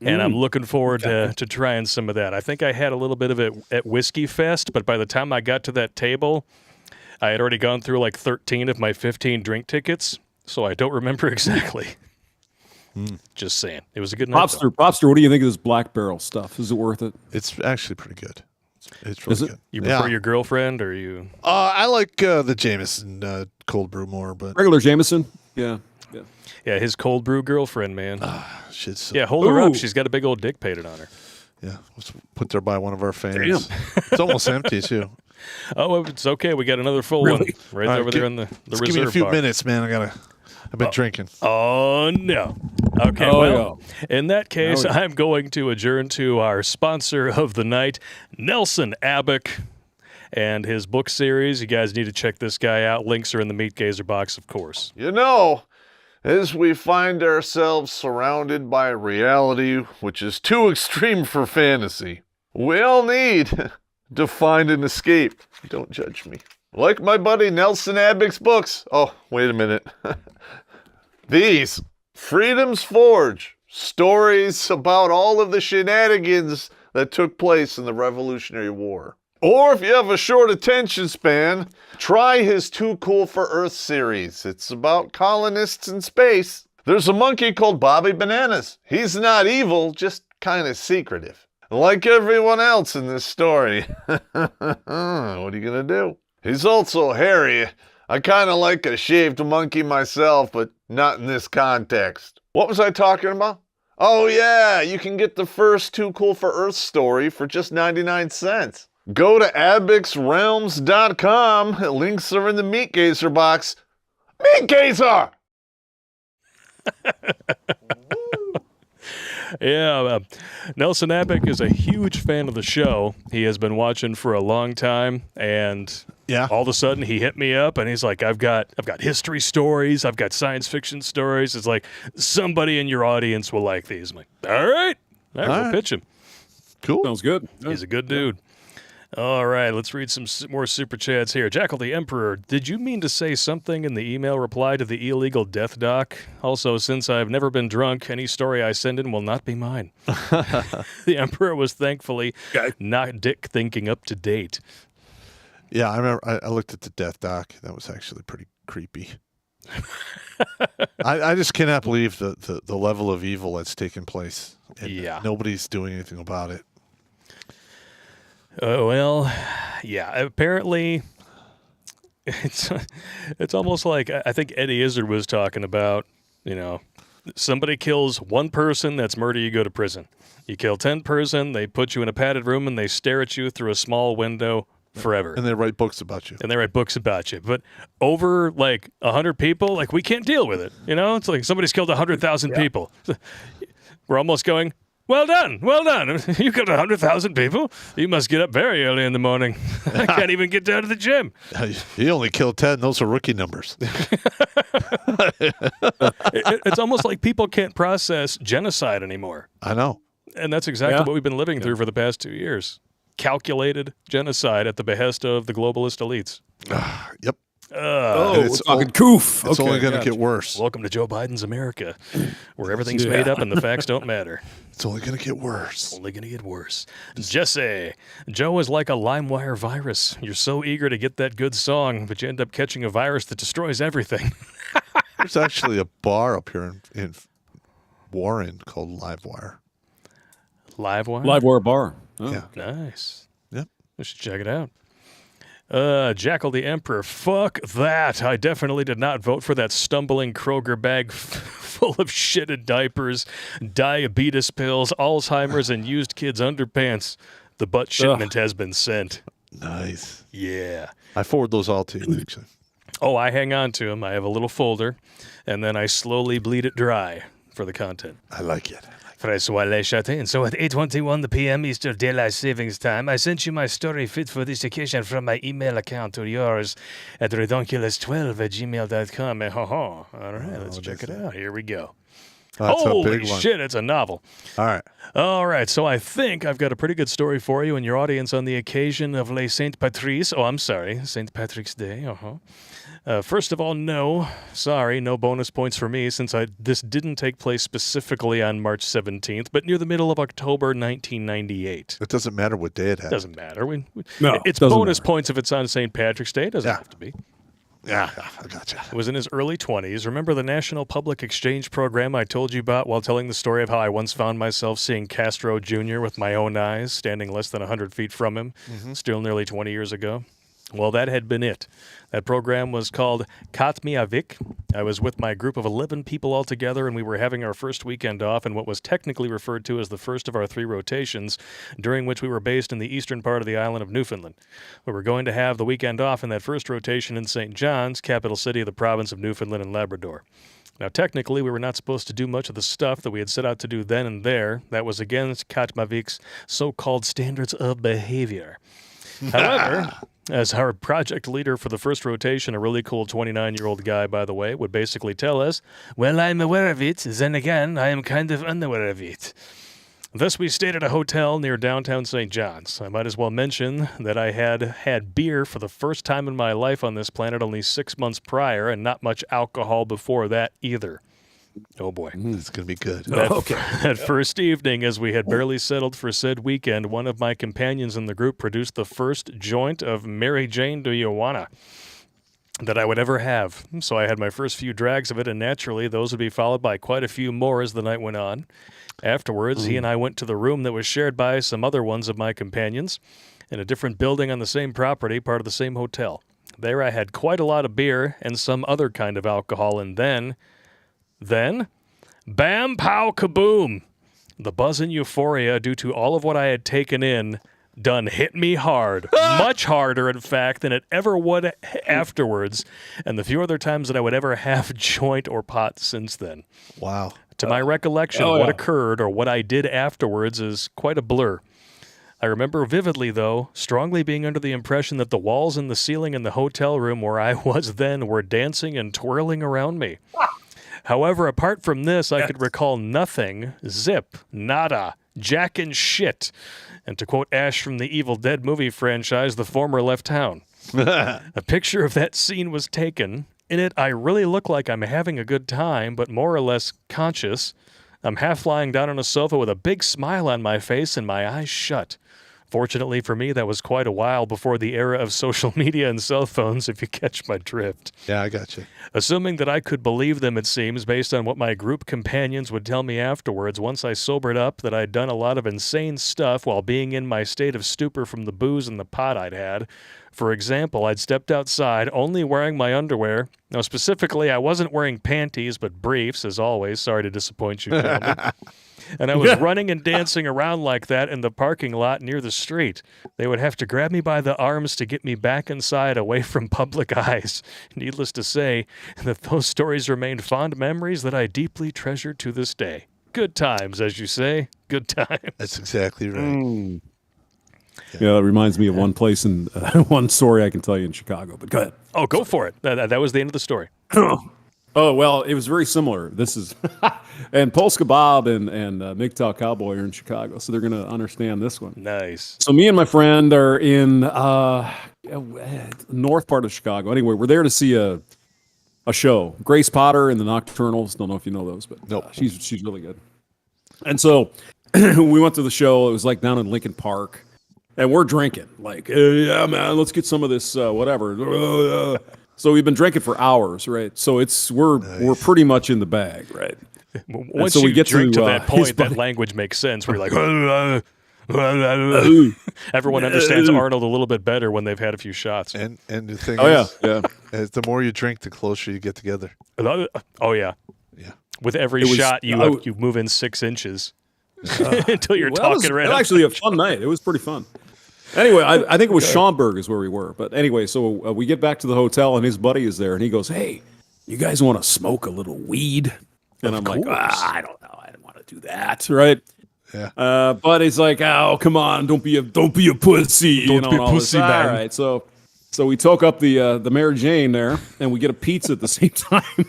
And I'm looking forward to trying some of that. I think I had a little bit of it at Whiskey Fest, but by the time I got to that table, I had already gone through like 13 of my 15 drink tickets, so I don't remember exactly. Just saying. It was a good night. Popster, what do you think of this Black Barrel stuff? Is it worth it? It's actually pretty good. It's really Is it? good. You prefer your girlfriend or you? I like the Jameson cold brew more, but Regular Jameson? Yeah. Yeah, his cold brew girlfriend, man. shit's so Yeah, hold her up. Ooh. She's got a big old dick painted on her. Yeah, it was put there by one of our fans. It's almost empty too. Oh, it's okay. We got another full Really? one right All right, over there in the Just reserve give me a few bar. minutes, man. I've been drinking. Oh, no. Okay, Oh, well, in that case, Oh, yeah. I'm going to adjourn to our sponsor of the night, Nelson Abbac, and his book series. You guys need to check this guy out. Links are in the Meat Gazer box, of course. You know, as we find ourselves surrounded by a reality which is too extreme for fantasy, we all need to find an escape. Don't judge me. Like my buddy Nelson Abbac's books. Oh, wait a minute. These, Freedom's Forge, stories about all of the shenanigans that took place in the Revolutionary War. Or if you have a short attention span, try his Too Cool for Earth series. It's about colonists in space. There's a monkey called Bobby Bananas. He's not evil, just kind of secretive. Like everyone else in this story. What are you gonna do? He's also hairy. I kind of like a shaved monkey myself, but not in this context. What was I talking about? Oh yeah, you can get the first Too Cool for Earth story for just 99 cents. Go to abbexrealms.com. Links are in the Meat Gazer box. Meat Gazer! Yeah, Nelson Abbac is a huge fan of the show. He has been watching for a long time, and Yeah. all of a sudden he hit me up, and he's like, "I've got history stories, I've got science fiction stories." It's like somebody in your audience will like these. I'm like, all right, we'll right. pitch him. Cool. Sounds good. He's a good dude. All right, let's read some more super chats here. Jackal the Emperor, did you mean to say something in the email reply to the illegal death doc? Also, since I've never been drunk, any story I send in will not be mine. The Emperor was thankfully not dick thinking up to date. Yeah, I remember I looked at the death doc. That was actually pretty creepy. I just cannot believe the level of evil that's taken place. And Yeah. nobody's doing anything about it. Well, yeah, apparently it's almost like I think Eddie Izzard was talking about, somebody kills one person, that's murder, you go to prison. You kill 10 person, they put you in a padded room and they stare at you through a small window forever. And they write books about you. And they write books about you. But over like 100 people, like we can't deal with it. It's like somebody's killed 100,000 people. We're almost going, well done, well done. You killed 100,000 people. You must get up very early in the morning. I can't even get down to the gym. He only killed 10. Those are rookie numbers. It's almost like people can't process genocide anymore. I know. And that's exactly what we've been living through for the past 2 years. Calculated genocide at the behest of the globalist elites. Yep. It's fucking coof. It's only going to gotcha. get worse. Welcome to Joe Biden's America, where everything's made up and the facts don't matter. It's only going to get worse. Only going to get worse. Jesse, Joe is like a LimeWire virus. You're so eager to get that good song, but you end up catching a virus that destroys everything. There's actually a bar up here in Warren called Livewire. LiveWire? Livewire bar. Oh. Yeah. Nice. Yep. We should check it out. Jackal the Emperor, fuck that. I definitely did not vote for that stumbling Kroger bag full of shitted diapers, diabetes pills, Alzheimer's, and used kids' underpants. The butt shipment has been sent. Nice. Yeah. I forward those all to you, actually. Oh, I hang on to them. I have a little folder, and then I slowly bleed it dry for the content. I like it. François Le Chatin. So at 8:21 p.m. Eastern Daylight Savings Time, I sent you my story fit for this occasion from my email account to yours at redonkulous12@gmail.com. All right, let's check it out. Here we go. That's a Holy big one. shit, it's a novel. All So right. I think I've got a pretty good story for you and your audience on the occasion of Les Saint Patrice. Oh, I'm sorry, St. Patrick's Day. First of all, no bonus points for me since this didn't take place specifically on March 17th, but near the middle of October 1998. It doesn't matter what day it happened. Doesn't matter. No, it's doesn't bonus matter. points if it's on St. Patrick's Day. It doesn't have to be. Yeah, I gotcha. It was in his early 20s. Remember the National Public Exchange Program I told you about while telling the story of how I once found myself seeing Castro Jr. with my own eyes, standing less than 100 feet from him, still nearly 20 years ago? Well, that had been it. That program was called Kat Me Avec. I was with my group of 11 people all together, and we were having our first weekend off in what was technically referred to as the first of our 3 rotations, during which we were based in the eastern part of the island of Newfoundland. We were going to have the weekend off in that first rotation in St. John's, capital city of the province of Newfoundland and Labrador. Now, technically, we were not supposed to do much of the stuff that we had set out to do then and there. That was against Kat Mavic's so-called standards of behavior. However, as our project leader for the first rotation, a really cool 29-year-old guy, by the way, would basically tell us, well, I'm aware of it, then again, I am kind of unaware of it. Thus, we stayed at a hotel near downtown St. John's. I might as well mention that I had had beer for the first time in my life on this planet only 6 months prior, and not much alcohol before that either. Oh, boy. It's going to be good. That first evening, as we had barely settled for said weekend, one of my companions in the group produced the first joint of Mary Jane Do You Wanna that I would ever have. So I had my first few drags of it, and naturally, those would be followed by quite a few more as the night went on. Afterwards, he and I went to the room that was shared by some other ones of my companions in a different building on the same property, part of the same hotel. There I had quite a lot of beer and some other kind of alcohol, and then, bam, pow, kaboom! The buzz and euphoria due to all of what I had taken in done hit me hard. Much harder, in fact, than it ever would afterwards, and the few other times that I would ever have joint or pot since then. Wow. To my recollection, what occurred or what I did afterwards is quite a blur. I remember vividly, though, strongly being under the impression that the walls and the ceiling in the hotel room where I was then were dancing and twirling around me. However, apart from this, I could recall nothing, zip, nada, jack and shit. And to quote Ash from the Evil Dead movie franchise, the former left town. A picture of that scene was taken. In it, I really look like I'm having a good time, but more or less conscious. I'm half lying down on a sofa with a big smile on my face and my eyes shut. Fortunately for me, that was quite a while before the era of social media and cell phones, if you catch my drift. Yeah, I got you. Assuming that I could believe them, it seems, based on what my group companions would tell me afterwards, once I sobered up, that I'd done a lot of insane stuff while being in my state of stupor from the booze and the pot I'd had. For example, I'd stepped outside only wearing my underwear. Now, specifically, I wasn't wearing panties, but briefs, as always. Sorry to disappoint you, gentlemen. And I was running and dancing around like that in the parking lot near the street. They would have to grab me by the arms to get me back inside, away from public eyes. Needless to say, that those stories remained fond memories that I deeply treasure to this day. Good times, as you say. Good times. That's exactly right. Yeah, that reminds me of one place and one story I can tell you in Chicago. But go ahead. Oh, go for it. That was the end of the story. Oh, well, it was very similar. This is, and Polska Bob and MGTOW Cowboy are in Chicago, so they're going to understand this one. Nice. So me and my friend are in north part of Chicago. Anyway, we're there to see a show. Grace Potter and the Nocturnals. Don't know if you know those, but Nope. She's really good. And so we went to the show. It was like down in Lincoln Park. And we're drinking, like, yeah, man, let's get some of this, whatever. So we've been drinking for hours, right? So we're pretty much in the bag, right? Once so you we get drink to that point, his that buddy. language makes sense. Where you're like, everyone understands Arnold a little bit better when they've had a few shots. And the thing Oh is, yeah. as the more you drink, the closer you get together. Oh yeah. Yeah. With every shot, you move in 6 inches until you're talking right It was up. actually a fun night. It was pretty fun. Anyway, I think it was Schaumburg is where we were. But anyway, so we get back to the hotel and his buddy is there and he goes, "Hey, you guys want to smoke a little weed?" And I'm like, "I don't know. I didn't want to do that." Right? Yeah. But he's like, "Oh, come on, don't be a pussy." Don't be a pussy, man. All right, so we took up the Mary Jane there, and we get a pizza at the same time.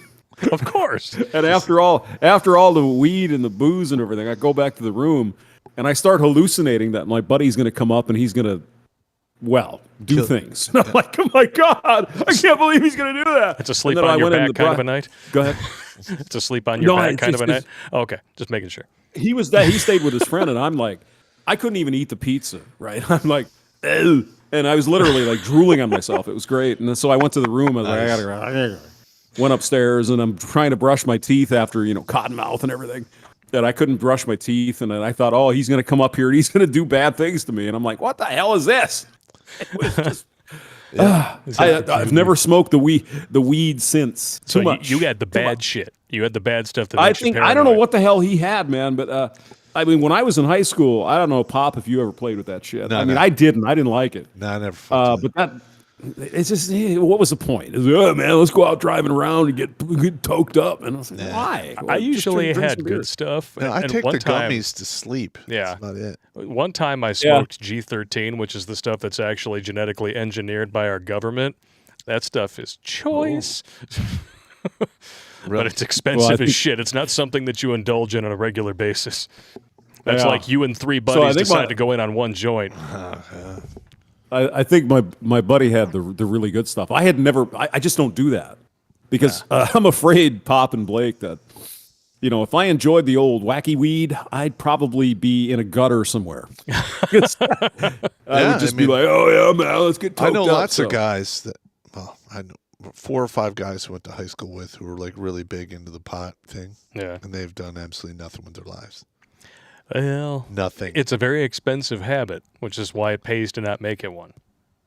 Of course. And after all the weed and the booze and everything, I go back to the room, and I start hallucinating that my buddy's going to come up and he's going to, do things. And I'm like, oh my God, I can't believe he's going to do that. It's a sleep on your back kind of a night. Go ahead. It's a sleep on your back kind of a night. Okay, just making sure. He stayed with his friend, and I'm like, I couldn't even eat the pizza, right? I'm like, ew. And I was literally like drooling on myself. It was great. And so I went to the room, and I was like, I gotta went upstairs, and I'm trying to brush my teeth after, cottonmouth and everything. And I couldn't brush my teeth, and then I thought, oh, he's going to come up here and he's going to do bad things to me. And I'm like, what the hell is this? It was just, I've never smoked the weed since. So Too much. you had the bad shit. You had the bad stuff that I makes you think paranoid. I don't know what the hell he had, man. But I mean, when I was in high school, I don't know, Pop, if you ever played with that shit. No, I mean, no. I didn't. I didn't like it. No, I never fucked with it. But it's just, what was the point? It's like, oh man, let's go out driving around and get toked up. And I was like, why? I Well, just usually drink had some beer. good stuff. No, I and take one the time, gummies to sleep. Yeah. That's about it. One time I smoked G13, which is the stuff that's actually genetically engineered by our government. That stuff is choice. But it's expensive as shit. It's not something that you indulge in on a regular basis. That's Yeah. like you and three I buddies think decide to go in on one joint. I think my buddy had the really good stuff. I had never. I just don't do that because I'm afraid, Pop and Blake, that if I enjoyed the old wacky weed, I'd probably be in a gutter somewhere. I would just be like, oh yeah, man, let's get toked I know up. lots of guys that. Well, I know 4 or 5 guys who went to high school with who were like really big into the pot thing. Yeah. And they've done absolutely nothing with their lives. Well, Nothing. it's a very expensive habit, which is why it pays to not make it one.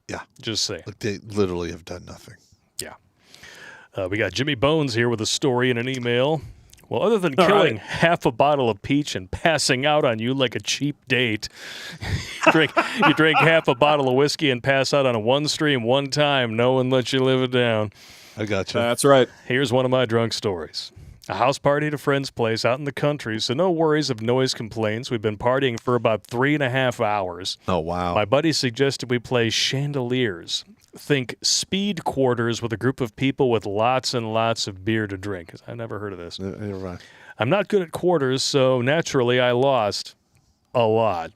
Yeah. Just say. Like they literally have done nothing. Yeah. We got Jimmy Bones here with a story in an email. Well, other than killing half a bottle of peach and passing out on you like a cheap date, you drink half a bottle of whiskey and pass out on a one stream one time. No one lets you live it down. I got you. That's right. Here's one of my drunk stories. A house party at a friend's place out in the country, so no worries of noise complaints. We've been partying for about 3.5 hours. Oh, wow. My buddy suggested we play chandeliers. Think speed quarters with a group of people with lots and lots of beer to drink. I've never heard of this. You're right. I'm not good at quarters, so naturally I lost a lot.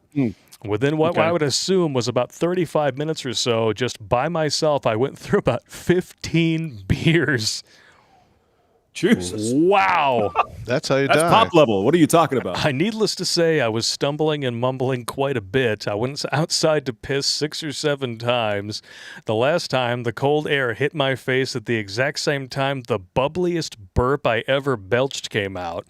Within what I would assume was about 35 minutes or so, just by myself, I went through about 15 beers. Jesus. Wow. That's how you That's die. Pop level. What are you talking about? Needless to say, I was stumbling and mumbling quite a bit. I went outside to piss 6 or 7 times. The last time, the cold air hit my face at the exact same time the bubbliest burp I ever belched came out.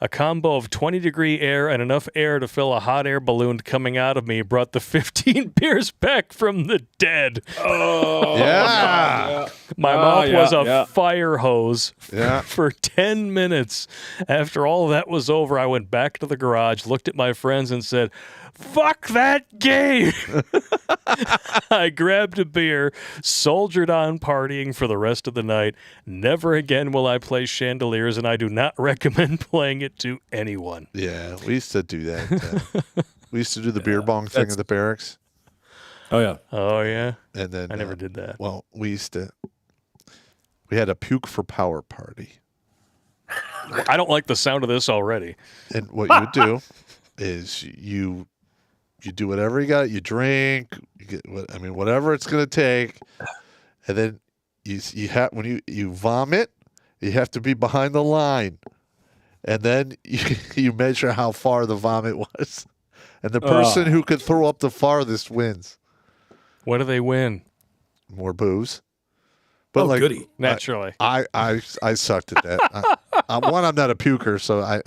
A combo of 20-degree air and enough air to fill a hot air balloon coming out of me brought the 15 beers back from the dead. Oh, Yeah. My mouth was a fire hose for 10 minutes. After all that was over, I went back to the garage, looked at my friends, and said, "Fuck that game." I grabbed a beer, soldiered on partying for the rest of the night. Never again will I play chandeliers, and I do not recommend playing it to anyone. Yeah, we used to do that. We used to do the beer bong thing at the barracks. Oh yeah. Oh, yeah? And then I never did that. Well, we had a puke for power party. I don't like the sound of this already. And what you would do is you do whatever you got. You drink. You get whatever it's going to take. And then you have when you vomit, you have to be behind the line. And then you measure how far the vomit was. And the person who could throw up the farthest wins. What do they win? More booze. But goody. Naturally. I sucked at that. I'm not a puker, so I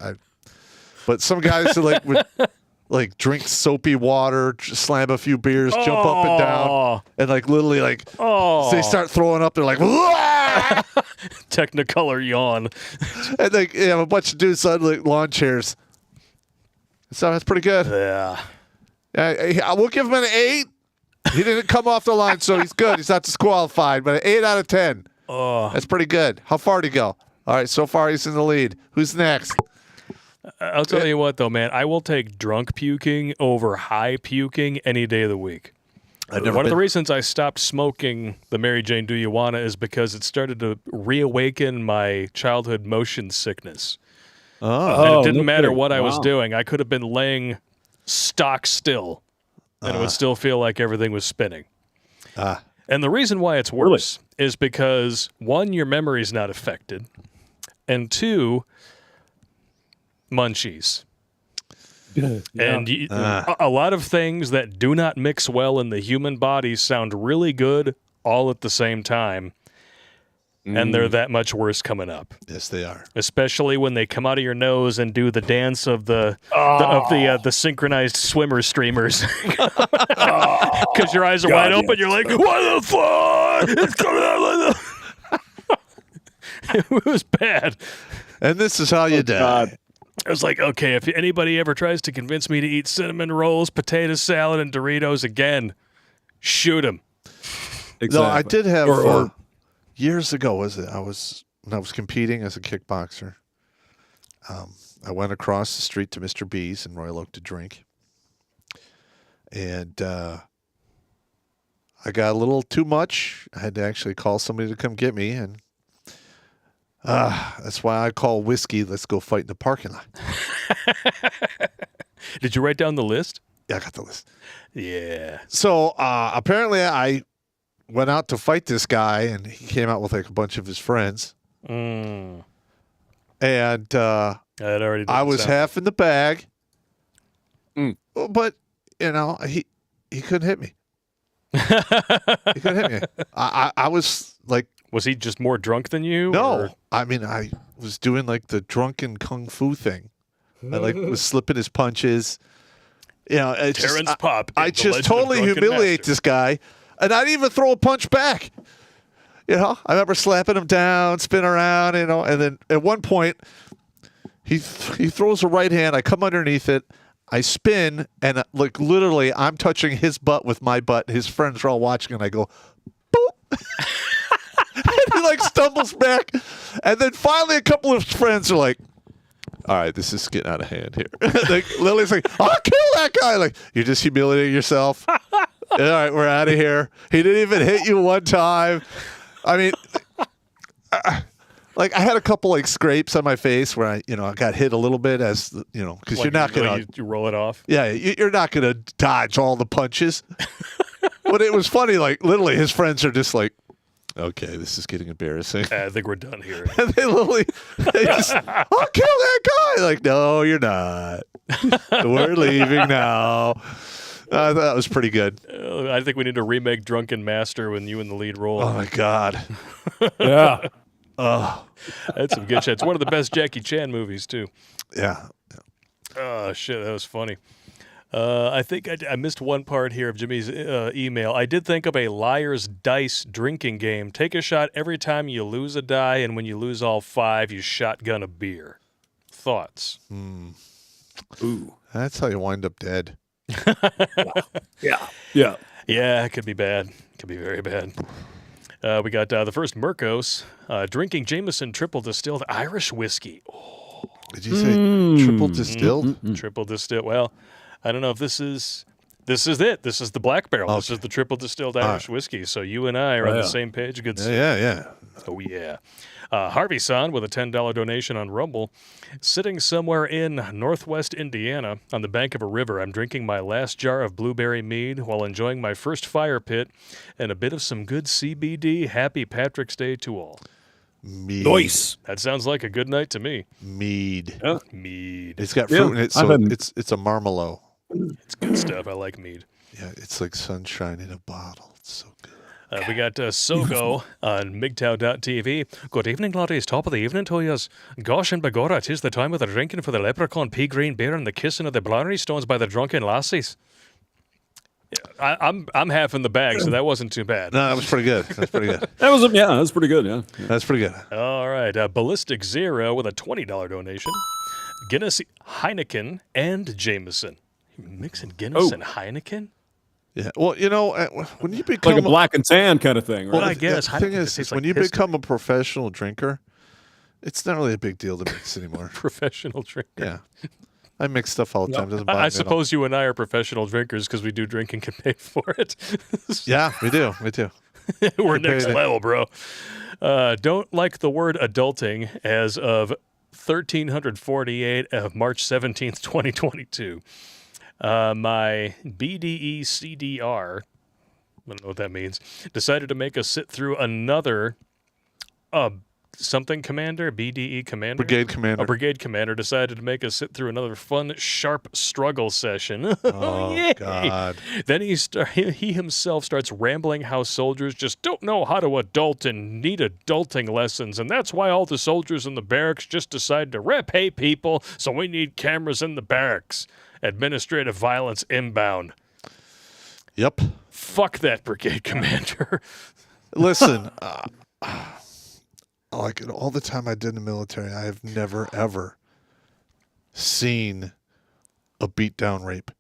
but some guys who would drink soapy water, slam a few beers, jump up and down, and literally they start throwing up. They're like, "Wah!" Technicolor yawn. And they have a bunch of dudes on lawn chairs. So that's pretty good. Yeah. I will give him an 8. He didn't come off the line, so he's good. He's not disqualified, but an 8 out of 10. That's pretty good. How far did he go? All right, so far he's in the lead. Who's next? I'll tell you what, though, man. I will take drunk puking over high puking any day of the week. One of the reasons I stopped smoking the Mary Jane Do You Wanna is because it started to reawaken my childhood motion sickness. And it didn't matter what I was doing. I could have been laying stock still, and it would still feel like everything was spinning. And the reason why it's worse is because, 1, your memory's not affected, and 2, munchies. And a lot of things that do not mix well in the human body sound really good all at the same time. and they're that much worse coming up. Yes, they are. Especially when they come out of your nose and do the dance of the synchronized swimmer streamers. Because your eyes are wide open, you're like, what the fuck? It's coming out like that. It was bad. And this is how you die. God. I was like, okay, if anybody ever tries to convince me to eat cinnamon rolls, potato salad, and Doritos again, shoot him. Exactly. No, I did have Or- years ago. When I was competing as a kickboxer. I went across the street to Mr. B's in Royal Oak to drink, and I got a little too much. I had to actually call somebody to come get me, and that's why I call whiskey. Let's go fight in the parking lot. Did you write down the list? Yeah, I got the list. Yeah. So apparently I went out to fight this guy, and he came out with like a bunch of his friends. And That already I was sound- half in the bag. But, he couldn't hit me. He couldn't hit me. I was like, Was he just more drunk than you? no. or- I mean, I was doing like the drunken kung fu thing. I was slipping his punches. It's just, Terrence Popp. I in The just Legend of totally Drunken humiliate Master. this guy, and I didn't even throw a punch back. I remember slapping him down, spin around, and then at one point he throws a right hand. I come underneath it, I spin, and like literally, I'm touching his butt with my butt. His friends are all watching, and I go, boop. And he like stumbles back, and then finally, a couple of friends are like, all right, this is getting out of hand here. Like Lily's like, I'll kill that guy. Like, you're just humiliating yourself. All right, we're out of here. He didn't even hit you one time. I mean, like I had a couple like scrapes on my face where I got hit a little bit because Like you're not gonna, you roll it off. yeah, you're not gonna dodge all the punches. But it was funny. Like literally, his friends are just like, okay, this is getting embarrassing. I think we're done here. And they just, I'll kill that guy. Like, no, you're not. We're leaving now. I thought that was pretty good. I think we need to remake Drunken Master when you in the lead role. Oh, my God. Yeah. That's some good shit. It's one of the best Jackie Chan movies, too. Yeah. Oh, shit, that was funny. I think I missed one part here of Jimmy's email. I did think of a liar's dice drinking game. Take a shot every time you lose a die, and when you lose all 5, you shotgun a beer. Thoughts? Ooh. That's how you wind up dead. Yeah. Yeah. Yeah, it could be bad. It could be very bad. We got the first Mercos drinking Jameson triple distilled Irish whiskey. Did you say triple distilled? Triple distilled. Well, I don't know if this is it. This is the Black Barrel. This is the triple distilled Irish whiskey. So you and I are on the same page. Good stuff. Yeah. Oh, yeah. Harvey San with a $10 donation on Rumble. Sitting somewhere in northwest Indiana on the bank of a river, I'm drinking my last jar of blueberry mead while enjoying my first fire pit and a bit of some good CBD. Happy Patrick's Day to all. Mead. Nice. That sounds like a good night to me. Mead. Yeah. Mead. It's got Yeah, fruit in it, so I've had- it's a marmalade. It's good stuff. I like mead. Yeah, it's like sunshine in a bottle. It's so good. We got Sogo on MGTOW.tv. Good evening, laddies. Top of the evening to yous. Gosh and begorra, 'tis the time of the drinking for the leprechaun, pea green beer, and the kissing of the blarney stones by the drunken lassies. Yeah, I'm half in the bag, so that wasn't too bad. No, that was pretty good. That's pretty good. That was pretty good. Yeah. That's pretty good. All right, Ballistic Zero with a $20 donation. Guinness, Heineken, and Jameson. You mixing Guinness and Heineken? Yeah. Well, when you become Like a black and tan kind of thing, right? Well, I guess the thing Heineken is, tastes when like you piss to become a professional drinker, it's not really a big deal to mix anymore. Professional drinker. Yeah. I mix stuff all the time. Doesn't bother me I at all. suppose you and I are professional drinkers because we do drink and get paid for it. Yeah, we do. Me too. We're Get next paid. level, bro. Don't like the word adulting as of 1348 of March 17th, 2022. My BDE CDR, I don't know what that means, decided to make us sit through another something commander, BDE commander? Brigade commander. A brigade commander decided to make us sit through another fun, sharp struggle session. Oh, Yay. God. Then he himself starts rambling how soldiers just don't know how to adult and need adulting lessons, and that's why all the soldiers in the barracks just decide to hey people, so we need cameras in the barracks. Administrative violence inbound. Yep. Fuck that brigade commander. Listen, like all the time I did in the military, I have never, ever seen a beatdown rape.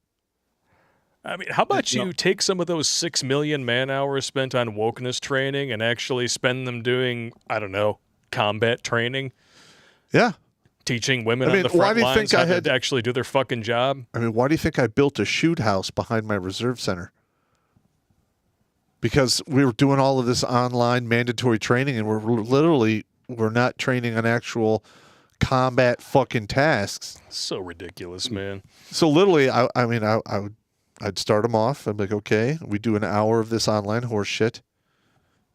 I mean, how about you take some of those 6 million man-hours spent on wokeness training and actually spend them doing, I don't know, combat training? Yeah. Teaching women I on mean, the why front do you lines think I how had- to actually do their fucking job? I mean, why do you think I built a shoot house behind my reserve center? Because we were doing all of this online mandatory training, and we're not training on actual combat fucking tasks. So ridiculous, man. So literally, I'd start them off. I'd be like, okay, we do an hour of this online horse shit,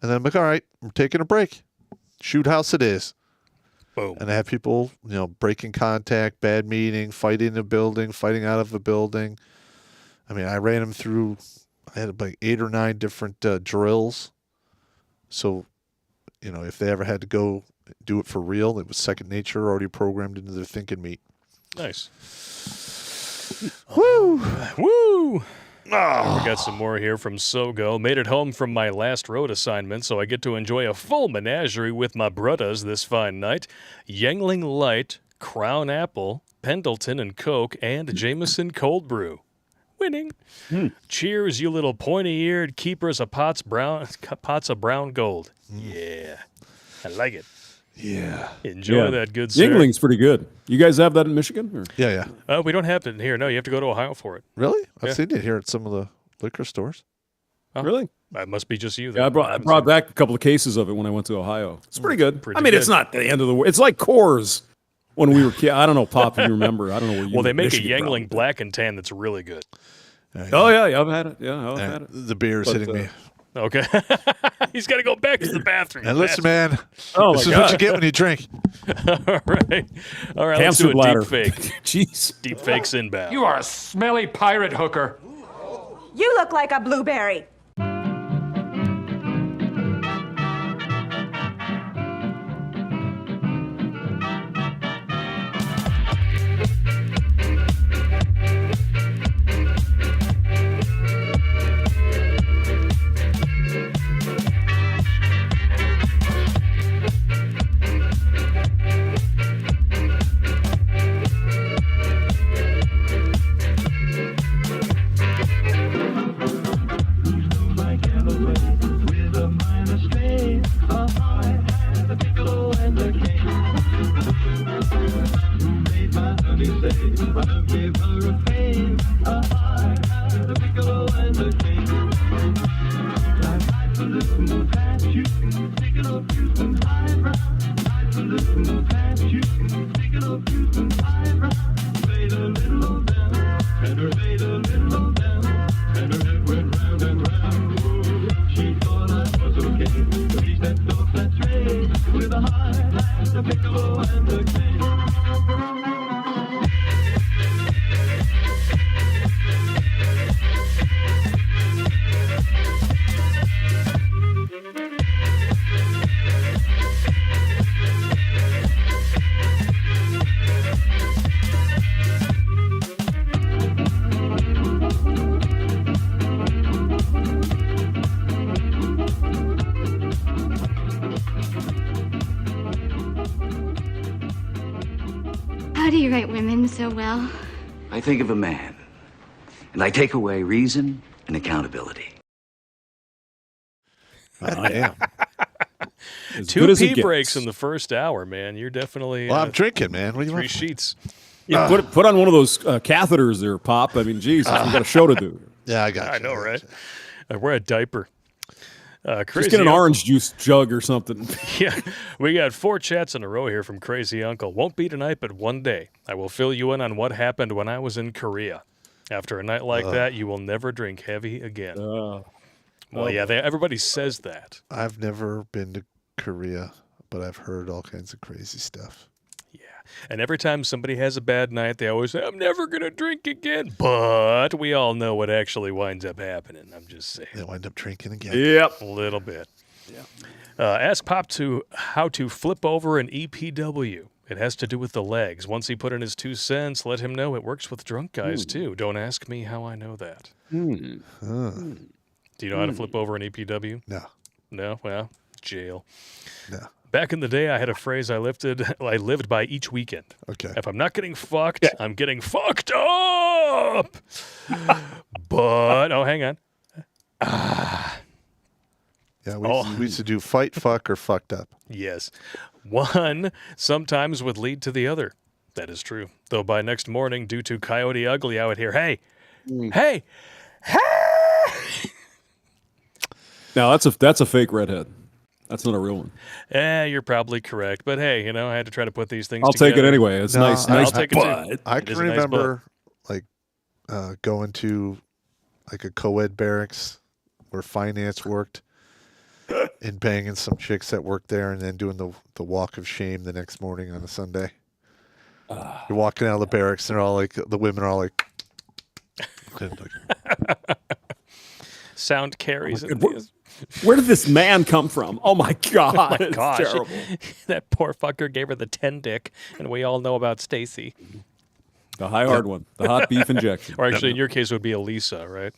and then I'm like, all right, we're taking a break. Shoot house it is. Boom. And I have people, breaking contact, bad meeting, fighting in a building, fighting out of a building. I mean, I ran them through. I had like 8 or 9 different drills. So, if they ever had to go do it for real, it was second nature, already programmed into their thinking meat. Nice. Woo! Woo! We got some more here from Sogo. Made it home from my last road assignment, so I get to enjoy a full menagerie with my brothers this fine night. Yangling Light, Crown Apple, Pendleton and Coke, and Jameson Cold Brew. Winning. Cheers, you little pointy-eared keepers of pots of brown gold. Yeah. I like it. Yeah. Enjoy that good sir. Yingling's pretty good. You guys have that in Michigan? Or? Yeah. We don't have it here. No, you have to go to Ohio for it. Really? I've Yeah. seen it here at some of the liquor stores. Oh, Really? That must be just you. Yeah, I brought back a couple of cases of it when I went to Ohio. It's pretty good. Pretty I mean, good. it's not the end of the world. It's like Coors when we were kids. I don't know, Pop, if you remember. I don't know what you Well, they make Michigan a Yangling probably. Black and Tan that's really good. Oh, yeah, I've had it. Yeah, I've had it. The beer's But, hitting me. Okay. He's got to go back to the bathroom. And listen, man, Oh, this my is what God. you get when you drink. All right. All right, let's Hamster do a bladder. deep fake. Jeez. Deep fakes inbound. You are a smelly pirate hooker. You look like a blueberry. How do you write women so well? I think of a man, and I take away reason and accountability. Damn. As Two good as it pee gets. breaks in the first hour, man. You're definitely Well, I'm drinking, man. What do you 3 want? sheets. Yeah, put on one of those catheters there, Pop. I mean, Jesus, we got a show to do. Yeah, I got you. I know, right? Wear a diaper. Crazy Just get an Uncle- orange juice jug or something. Yeah, we got 4 chats in a row here from Crazy Uncle. Won't be tonight, but one day I will fill you in on what happened when I was in Korea. After a night like that, you will never drink heavy again. Well, yeah, everybody says that. I've never been to Korea, but I've heard all kinds of crazy stuff. Yeah. And every time somebody has a bad night, they always say, I'm never going to drink again. But we all know what actually winds up happening. I'm just saying. They wind up drinking again. Yep. A little bit. Yeah. Ask Pop to how to flip over an EPW. It has to do with the legs. Once he put in his 2 cents, let him know it works with drunk guys, too. Don't ask me how I know that. Do you know how to flip over an EPW? No. No? Well, jail. No. Back in the day, I had a phrase I lived by each weekend. Okay. If I'm not getting fucked, I'm getting fucked up. But, hang on. Yeah, we used to do fight, fuck, or fucked up. Yes. One sometimes would lead to the other. That is true. Though by next morning, due to Coyote Ugly, I would hear, hey, hey, hey. Now, that's a fake redhead. That's not a real one. You're probably correct. But hey, I had to try to put these things I'll together. take it anyway. It's nice. I'll Nice. take it too. I It can is a nice remember going to like a co-ed barracks where finance worked and banging some chicks that worked there and then doing the walk of shame the next morning on a Sunday. You're walking out of the barracks and they're all like, the women are all like, Sound carries. Where did this man come from? Oh my God. Oh my it's gosh. terrible. That poor fucker gave her the 10 dick, and we all know about Stacy. The high hard one. The hot beef injection. Or actually, in your case, it would be a Lisa, right?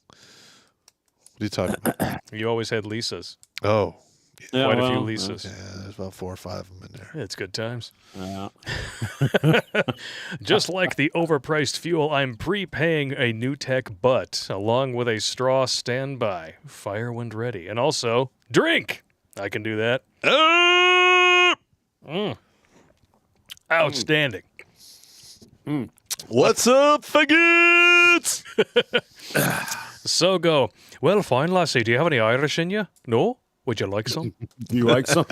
What are you talking about? You always had Lisas. Oh. Yeah, Quite a few well, Lisas. Yeah, there's about 4 or 5 of them in there. It's good times. Yeah. Just like the overpriced fuel, I'm prepaying a new tech butt, along with a straw standby, fire when ready. And also, drink! I can do that. Outstanding. What's up, faggots? So go, well, fine, lassie, do you have any Irish in you? No? Would you like some? Do you like some?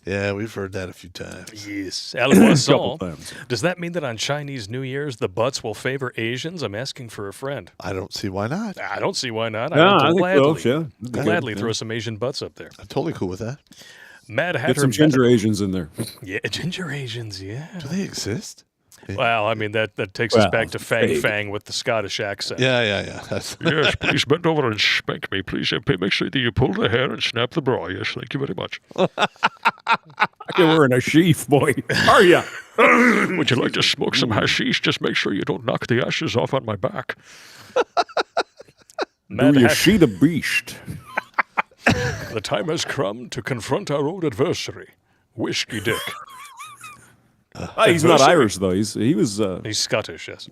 Yeah, we've heard that a few times. Yes. Couple Alboisson. times. Does that mean that on Chinese New Year's, the butts will favor Asians? I'm asking for a friend. I don't see why not. I don't see why not. Yeah, I I will think so, yeah. gladly Yeah. throw some Asian butts up there. I'm totally cool with that. Mad Hatter. Get some ginger Asians in there. Yeah, ginger Asians, yeah. Do they exist? Well, I mean, that takes us Well, back to Fang fake. Fang with the Scottish accent. Yeah. That's, Yes, please bend over and spank me. Please make sure that you pull the hair and snap the bra. Yes, thank you very much. You're wearing a sheath, boy. Are you? Would you like to smoke some hashish? Just make sure you don't knock the ashes off on my back. Mad Do you Hatter. see the beast? The time has come to confront our old adversary, Whiskey Dick. He's not Irish though. He was He's Scottish, yes.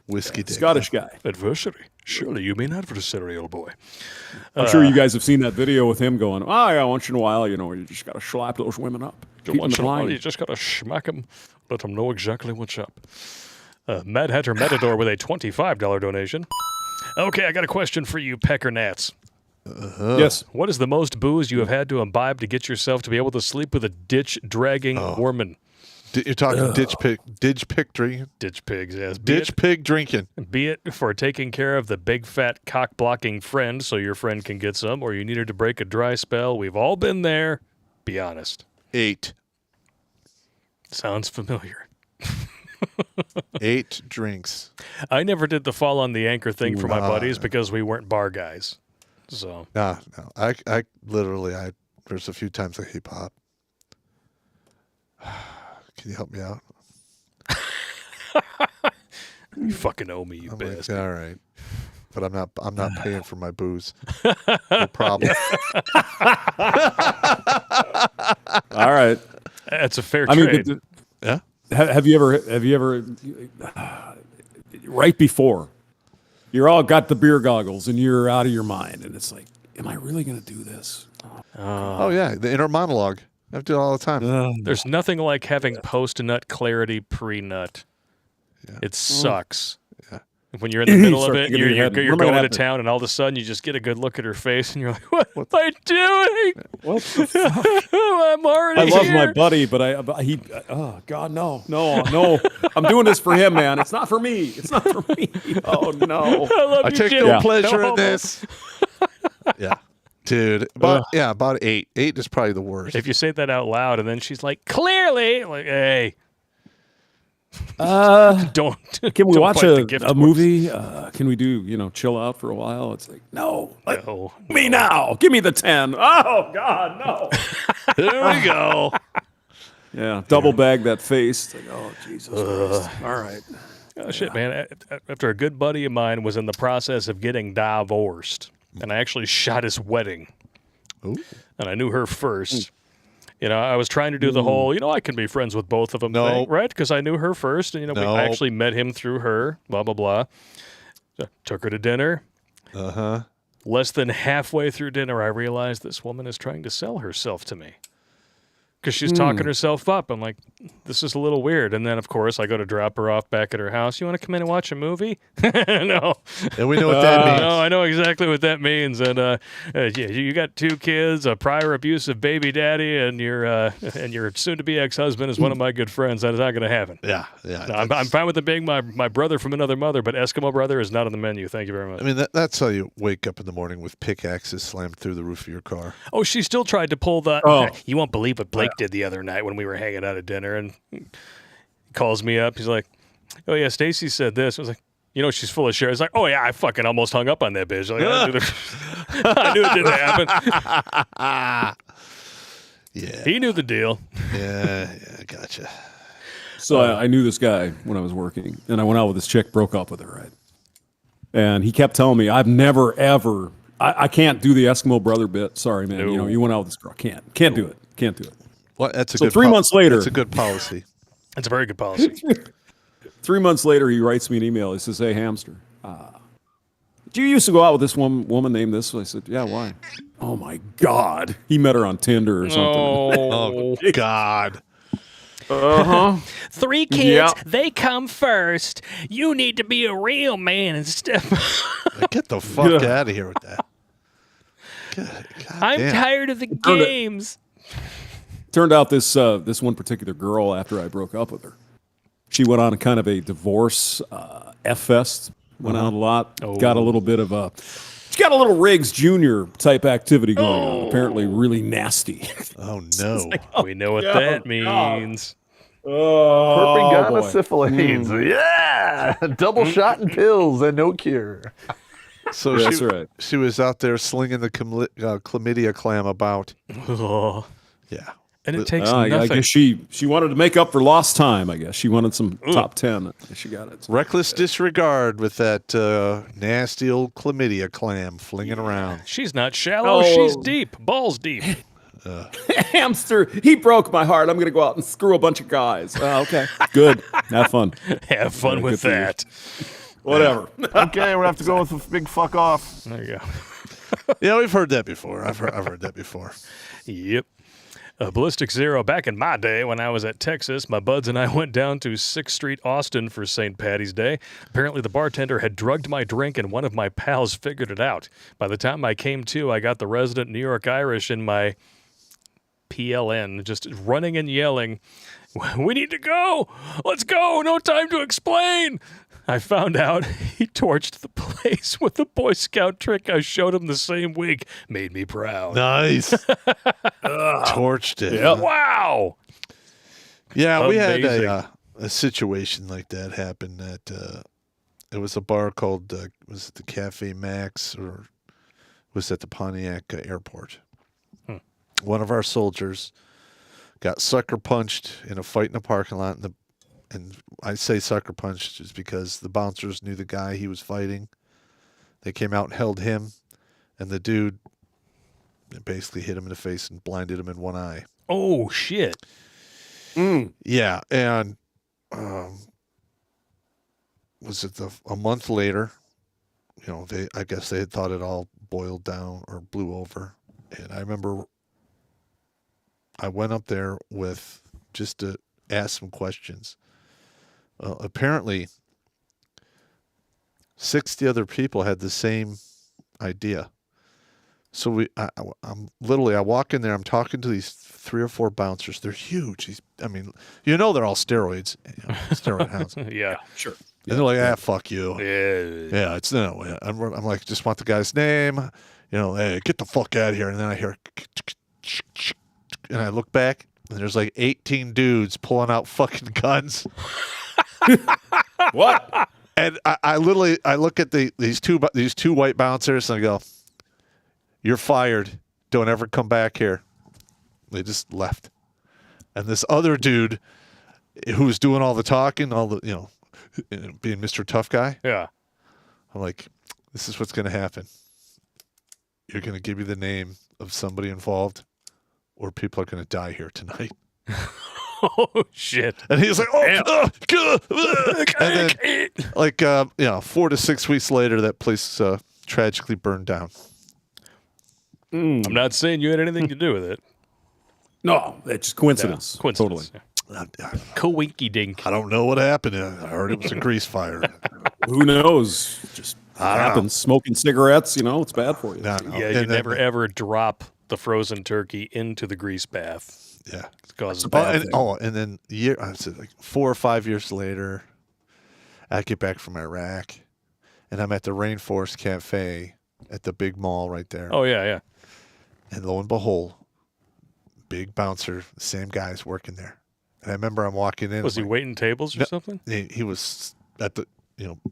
whiskey dick. Scottish guy. Adversary? Surely you mean adversary, old boy. I'm sure you guys have seen that video with him going, "Oh yeah, once in a while, you just got to slap those women up. Keep them Once in a while, line." you just gotta smack him, let him know exactly what's up. Mad Hatter Matador with a $25 donation. Okay, I got a question for you, Pecker Nats. Yes. What is the most booze you have had to imbibe to get yourself to be able to sleep with a ditch-dragging woman? You're talking ditch pig drinking. Ditch pigs, yes. Ditch pig drinking. Be it for taking care of the big fat cock blocking friend so your friend can get some, or you needed to break a dry spell. We've all been there. Be honest. 8. Sounds familiar. 8 drinks. I never did the fall on the anchor thing for my buddies because we weren't bar guys. So No. I literally, there's a few times I hate Pop. Can you help me out? you fucking owe me, you I'm bastard. like, all right. But I'm not paying for my booze. No problem. All right. That's a fair I trade. mean, Yeah. have you ever right before you're all got the beer goggles and you're out of your mind and it's like, am I really going to do this? Oh yeah, the inner monologue. I have to do it all the time. There's nothing like having post-nut clarity pre-nut. Yeah. It sucks. Yeah. When you're in the middle of Start it, thinking you're, in your you're, head, you're what am I going gonna to have to- town, and all of a sudden you just get a good look at her face, and you're like, what am I doing? What the fuck? I'm already I love here. my buddy, but oh God, no. I'm doing this for him, man. It's not for me. It's not for me. Oh no. I love I you, take Jim. no pleasure No in this. Yeah. Dude, about 8. 8 is probably the worst. If you say that out loud and then she's like, clearly, like, hey. Don't. Can we don't watch fight the gift a horse. movie? Can we do, chill out for a while? It's like, no. No. Give me now. Give me the 10. Oh, God, no. There we go. Yeah, double bag that face. It's like, oh, Jesus Christ. All right. Oh, shit, man. After a good buddy of mine was in the process of getting divorced, and I actually shot his wedding. Ooh. And I knew her first. I was trying to do the whole, I can be friends with both of them thing, right? Because I knew her first, and, I actually met him through her, blah, blah, blah. So, took her to dinner. Uh-huh. Less than halfway through dinner, I realized this woman is trying to sell herself to me. Because she's talking herself up. I'm like, this is a little weird. And then, of course, I go to drop her off back at her house. You want to come in and watch a movie? No. And we know what that means. No, I know exactly what that means. And you got 2 kids, a prior abusive baby daddy, and your soon-to-be ex-husband is one of my good friends. That is not going to happen. Yeah. No, I'm fine with it being my brother from another mother, but Eskimo brother is not on the menu. Thank you very much. I mean, that's how you wake up in the morning with pickaxes slammed through the roof of your car. Oh, she still tried to pull the. You won't believe what Blake did the other night when we were hanging out at dinner, and he calls me up. He's like, "Oh yeah, Stacy said this." I was like, she's full of shit. He's like, "Oh yeah, I fucking almost hung up on that bitch." Like, I knew it didn't happen. Yeah, he knew the deal. Yeah, gotcha. So I knew this guy when I was working, and I went out with this chick, broke up with her, right? And he kept telling me, I've never, ever, I can't do the Eskimo brother bit. Sorry, man. No. You went out with this girl. Can't do it. Can't do it. Well, that's a So good 3 months later. That's a good policy. That's a very good policy. 3 months later, he writes me an email. He says, "Hey, Hamster, did you used to go out with this woman named this?" I said, "Yeah, why?" Oh, my God. He met her on Tinder or something. Oh, God. 3 kids, Yep. they come first. You need to be a real man and step. Get the fuck out of here with that. God I'm damn. tired of the games. Turned out this one particular girl, after I broke up with her, she went on a kind of a divorce F-fest, went out a lot, got a little bit of a, she got a little Riggs Jr. type activity going on, apparently really nasty. Oh, no. We know what that means. Oh, Gamma boy. syphilis. Yeah. Double shot and pills and no cure. So That's right. she was out there slinging the chlamydia clam about. Oh. Yeah. And it takes I nothing. guess she wanted to make up for lost time, I guess. She wanted some top 10. She got it. Reckless disregard with that nasty old chlamydia clam flinging around. She's not shallow. Oh. She's deep. Balls deep. Hamster, he broke my heart. I'm going to go out and screw a bunch of guys. Okay. Good. Have fun. Have fun Yeah, with good for you. that. Whatever. Okay, we're going to have to go with a big fuck off. There you go. Yeah, we've heard that before. I've heard that before. Yep. Ballistic Zero, back in my day when I was at Texas, my buds and I went down to 6th Street, Austin for St. Patty's Day. Apparently the bartender had drugged my drink and one of my pals figured it out. By the time I came to, I got the resident New York Irish in my PLN just running and yelling, "We need to go! Let's go! No time to explain!" I found out he torched the place with the Boy Scout trick I showed him the same week. Made me proud. Nice. Torched it. Yep. Wow! Yeah, we had Amazing. a situation like that happen at it was a bar called was it the Cafe Max or was at the Pontiac Airport. One of our soldiers got sucker punched in a fight in a parking lot, and I say sucker punched just because the bouncers knew the guy he was fighting. They came out and held him, and the dude basically hit him in the face and blinded him in one eye. Oh, shit. Yeah, and was it a month later? I guess they had thought it all boiled down or blew over, and I remember I went up there with just to ask some questions. Apparently, 60 other people had the same idea. So I walk in there. I'm talking to these 3 or 4 bouncers. They're huge. They're all steroids, steroid hounds. Yeah, sure. And they're like, fuck you. Yeah. Yeah, it's no way. I'm like, just want the guy's name. hey, get the fuck out of here. And then I hear, and I look back, and there's like 18 dudes pulling out fucking guns. What? And I literally look at these two white bouncers and I go, "You're fired. Don't ever come back here." They just left. And this other dude who was doing all the talking, all the being Mr. Tough Guy. Yeah. I'm like, this is what's going to happen. You're going to give me the name of somebody involved, or people are going to die here tonight. Oh shit! And he's like, and then, like, 4 to 6 weeks later, that place tragically burned down. I'm not saying you had anything to do with it. No, it's just coincidence. Yeah, coincidence. Totally. Coinky dink. I don't know what happened. I heard it was a grease fire. Who knows? Just happens. Smoking cigarettes, it's bad for you. No. Yeah, you never ever drop the frozen turkey into the grease bath. Yeah. It causes and then I said like 4 or 5 years later, I get back from Iraq, and I'm at the Rainforest Cafe at the big mall right there. Oh yeah, yeah. And lo and behold, big bouncer, same guy's working there. And I remember I'm walking in. Was he waiting tables or something? He was at the,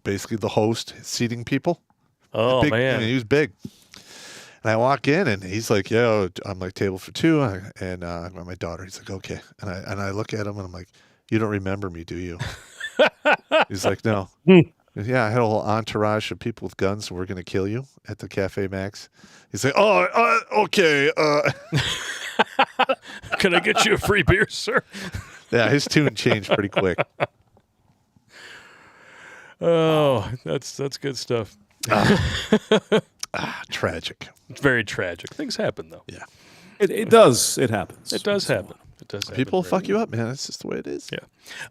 basically the host, seating people. Oh man, I mean, he was big. And I walk in, and he's like, "Yeah, I'm like table for two, and I got my daughter." He's like, "Okay," and I look at him, and I'm like, "You don't remember me, do you?" He's like, "No." Yeah, I had a whole entourage of people with guns, and we're gonna kill you at the Cafe Max. He's like, "Oh, okay." Can I get you a free beer, sir? Yeah, his tune changed pretty quick. Oh, that's good stuff. Tragic. It's very tragic. Things happen, though. Yeah. It does. It happens. It does happen. It does happen. People fuck you up, man. That's just the way it is. Yeah.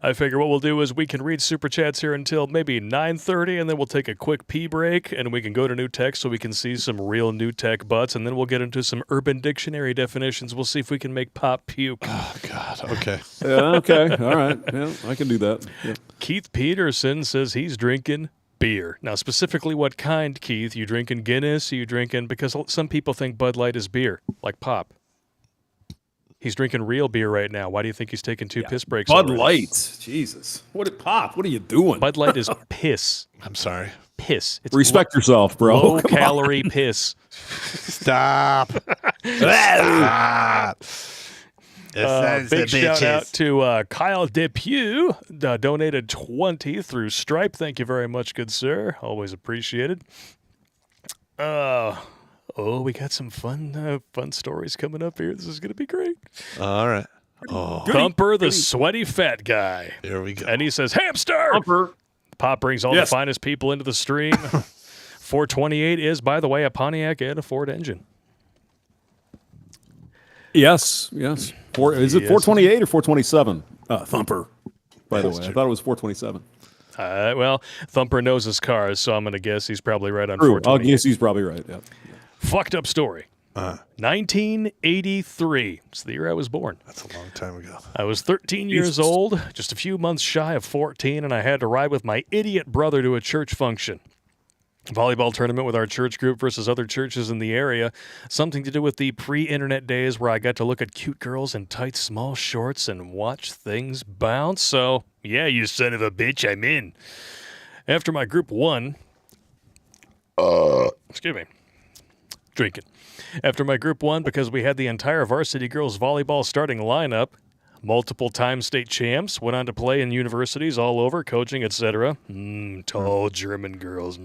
I figure what we'll do is we can read Super Chats here until maybe 9:30, and then we'll take a quick pee break, and we can go to New Tech so we can see some real New Tech butts, and then we'll get into some Urban Dictionary definitions. We'll see if we can make Pop puke. Oh, God. Okay. Okay. All right. Yeah, I can do that. Yeah. Keith Peterson says he's drinking beer. Now, specifically what kind, Keith? You drinking Guinness? Are you drinking... Because some people think Bud Light is beer, like Pop. He's drinking real beer right now. Why do you think he's taking two piss breaks Bud already? Light. Jesus. Pop? What are you doing? Bud Light is piss. I'm sorry. Piss. It's Respect yourself, bro. low-calorie piss. Stop. Stop. Big shout out to Kyle Depew, donated 20 through Stripe. Thank you very much, good sir. Always appreciated. We got some fun stories coming up here. This is going to be great. All right. Oh, Thumper, the sweaty fat guy. here we go. And he says, Hamster! Thumper. Pop brings all the finest people into the stream. 428 is, by the way, a Pontiac and a Ford engine. Yes. Is it 428 or 427? Thumper. By the way, I thought it was 427. Well, Thumper knows his cars, so I'm going to guess he's probably right on True. 428. I'll guess he's probably right. Yeah. Fucked up story. 1983. It's the year I was born. That's a long time ago. I was 13 years old, just a few months shy of 14, and I had to ride with my idiot brother to a church function. Volleyball tournament with our church group versus other churches in the area. Something to do with the pre-internet days where I got to look at cute girls in tight, small shorts and watch things bounce. So, yeah, you son of a bitch, I'm in. After my group won... excuse me. Drinking. After my group won, because we had the entire varsity girls volleyball starting lineup, multiple-time state champs, went on to play in universities all over, coaching, etc. Tall German girls.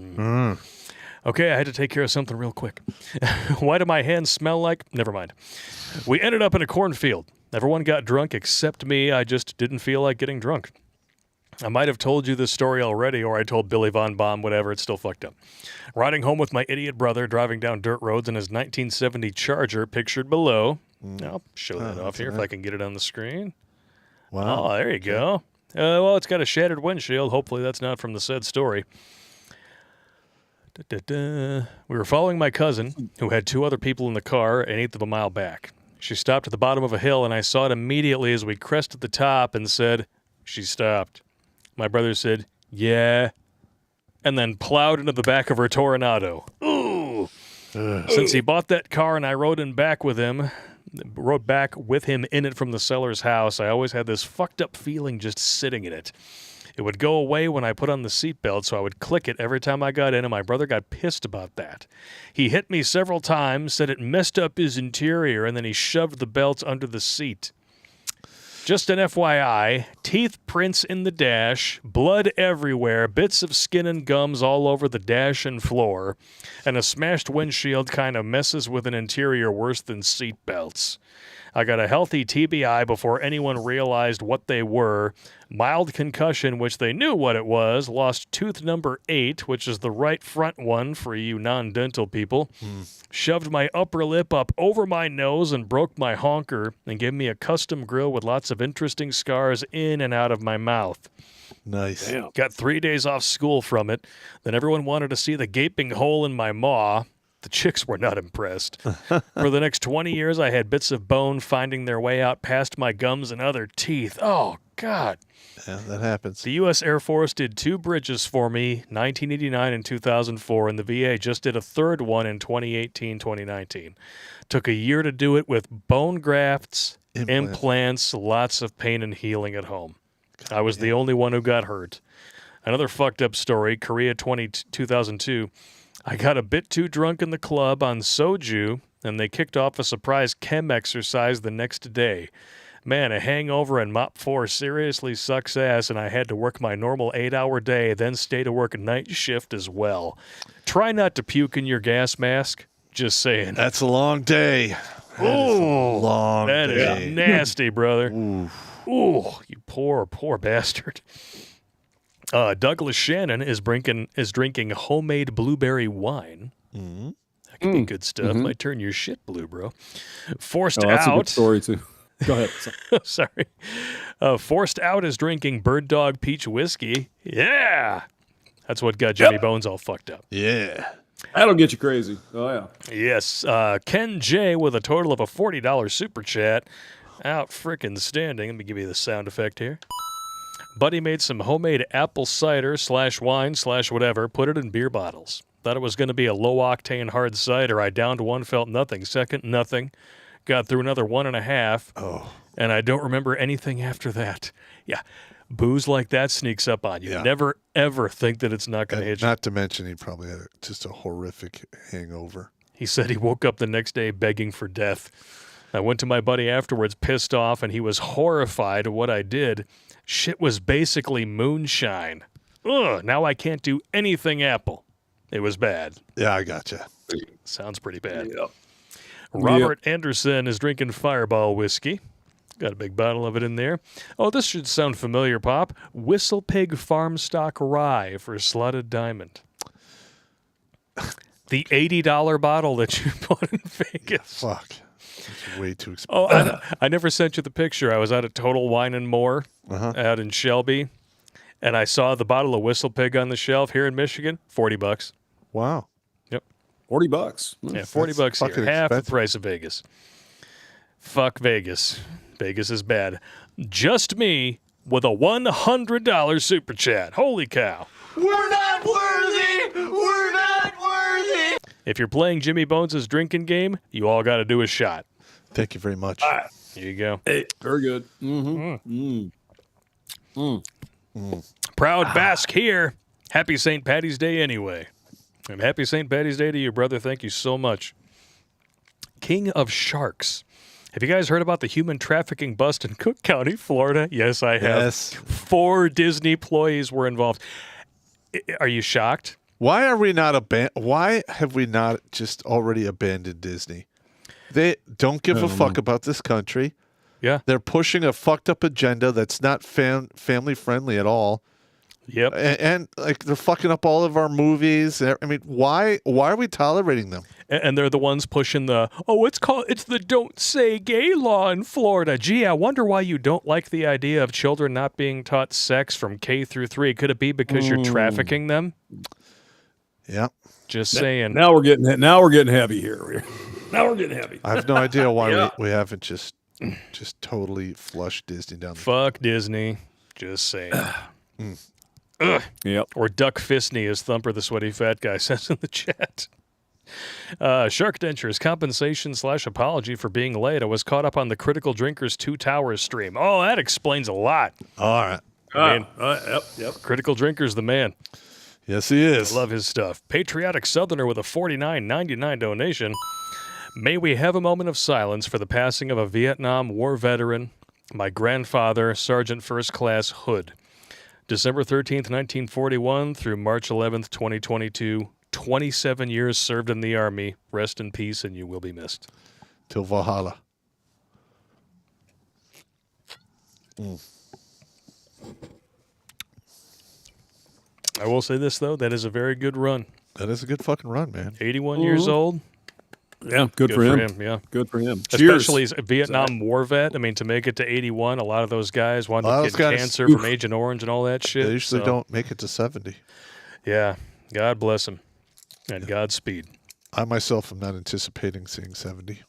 Okay, I had to take care of something real quick. Why do my hands smell like? Never mind. We ended up in a cornfield. Everyone got drunk except me. I just didn't feel like getting drunk. I might have told you this story already, or I told Billy Von Baum, whatever. It's still fucked up. Riding home with my idiot brother, driving down dirt roads in his 1970 Charger, pictured below. I'll show that off here if I can get it on the screen. Wow. Oh, there you go. Well, it's got a shattered windshield. Hopefully that's not from the said story. We were following my cousin, who had two other people in the car, an eighth of a mile back. She stopped at the bottom of a hill, and I saw it immediately as we crested the top and said, she stopped. My brother said, yeah, and then plowed into the back of her Toronado. Ooh! Since he bought that car and I rode back with him in it from the seller's house, I always had this fucked up feeling just sitting in it. It would go away when I put on the seatbelt, so I would click it every time I got in, and my brother got pissed about that. He hit me several times, said it messed up his interior, and then he shoved the belt under the seat. Just an FYI, teeth prints in the dash, blood everywhere, bits of skin and gums all over the dash and floor, and a smashed windshield kind of messes with an interior worse than seat belts. I got a healthy TBI before anyone realized what they were. Mild concussion, which they knew what it was. Lost tooth number 8, which is the right front one for you non-dental people. Shoved my upper lip up over my nose and broke my honker and gave me a custom grill with lots of interesting scars in and out of my mouth. Nice. Damn. Got 3 days off school from it. Then everyone wanted to see the gaping hole in my maw. The chicks were not impressed. For the next 20 years, I had bits of bone finding their way out past my gums and other teeth. Oh, God. Yeah, that happens. The U.S. Air Force did 2 bridges for me, 1989 and 2004, and the VA just did a 3rd one in 2018, 2019. Took a year to do it with bone grafts, implants, lots of pain and healing at home. I was the only one who got hurt. Another fucked up story, Korea 2002. I got a bit too drunk in the club on soju, and they kicked off a surprise chem exercise the next day. Man, a hangover and Mop 4 seriously sucks ass, and I had to work my normal 8-hour day, then stay to work a night shift as well. Try not to puke in your gas mask. Just saying. That's a long day. That is nasty, brother. Ooh, you poor, poor bastard. Douglas Shannon is drinking homemade blueberry wine. Mm-hmm. That could be good stuff. Mm-hmm. Might turn your shit blue, bro. Forced that's out. A good story too. Go ahead. Sorry. Forced out is drinking Bird Dog Peach whiskey. Yeah, that's what got Jimmy Bones all fucked up. Yeah, that'll get you crazy. Oh yeah. Yes. Ken J with a total of a $40 super chat. Out frickin' standing. Let me give you the sound effect here. Buddy made some homemade apple cider /wine /whatever, put it in beer bottles. Thought it was going to be a low-octane hard cider. I downed one, felt nothing. Second, nothing. Got through another 1.5. And I don't remember anything after that. Yeah, booze like that sneaks up on you. Yeah. Never, ever think that it's not going to hit you. Not to mention he probably had just a horrific hangover. He said he woke up the next day begging for death. I went to my buddy afterwards, pissed off, and he was horrified at what I did. Shit was basically moonshine. Ugh, now I can't do anything Apple. It was bad. Yeah, I gotcha. Sounds pretty bad. Yep. Robert Anderson is drinking Fireball whiskey. Got a big bottle of it in there. Oh, this should sound familiar, Pop. Whistle Pig Farm Stock Rye for Slotted Diamond. The $80 bottle that you bought in Vegas. Fuck. It's way too expensive. Oh, I never sent you the picture. I was out at Total Wine and More out in Shelby, and I saw the bottle of Whistle Pig on the shelf here in Michigan. $40. Wow. Yep. $40. Yeah, $40 here. Half the price of Vegas. Fuck Vegas. Vegas is bad. Just me with a $100 super chat. Holy cow. We're not worthy. We're not worthy. If you're playing Jimmy Bones' drinking game, you all got to do a shot. Thank you very much. Here you go. Hey, very good. Mm-hmm. Proud Basque here. Happy St. Paddy's Day anyway. And happy St. Paddy's Day to you, brother. Thank you so much. King of Sharks. Have you guys heard about the human trafficking bust in Cook County, Florida? Yes, I have. Yes. 4 Disney employees were involved. Are you shocked? Why are we not Why have we not just already abandoned Disney? They don't give a fuck about this country. Yeah. They're pushing a fucked up agenda that's not family friendly at all. Yep. And like they're fucking up all of our movies. I mean, why are we tolerating them? And they're the ones pushing it's the don't say gay law in Florida. Gee, I wonder why you don't like the idea of children not being taught sex from K through 3. Could it be because you're trafficking them? Yeah. Just saying. Now we're getting heavy here. Now we're getting heavy. I have no idea why we haven't just totally flushed Disney down. Fuck Disney. Just saying. Yep. Or Duck Fisney, as Thumper the Sweaty Fat Guy says in the chat. Shark Dentures, compensation/apology for being late. I was caught up on the Critical Drinkers 2 Towers stream. Oh, that explains a lot. All right. I mean, Yep. Critical Drinkers, the man. Yes, he is. I love his stuff. Patriotic Southerner with a $49.99 donation. May we have a moment of silence for the passing of a Vietnam War veteran, my grandfather, Sergeant First Class Hood. December 13th, 1941 through March 11th, 2022. 27 years served in the Army. Rest in peace, and you will be missed. Till Valhalla. I will say this, though. That is a very good run. That is a good fucking run, man. 81 years old. Yeah, good for him. Yeah. Good for him. Cheers. Especially as a Vietnam War vet. I mean, to make it to 81, a lot of those guys wound A lot up of getting those guys- cancer from Agent Orange and all that shit. They usually so, don't make it to 70. Yeah. God bless him. And Godspeed. I myself am not anticipating seeing 70.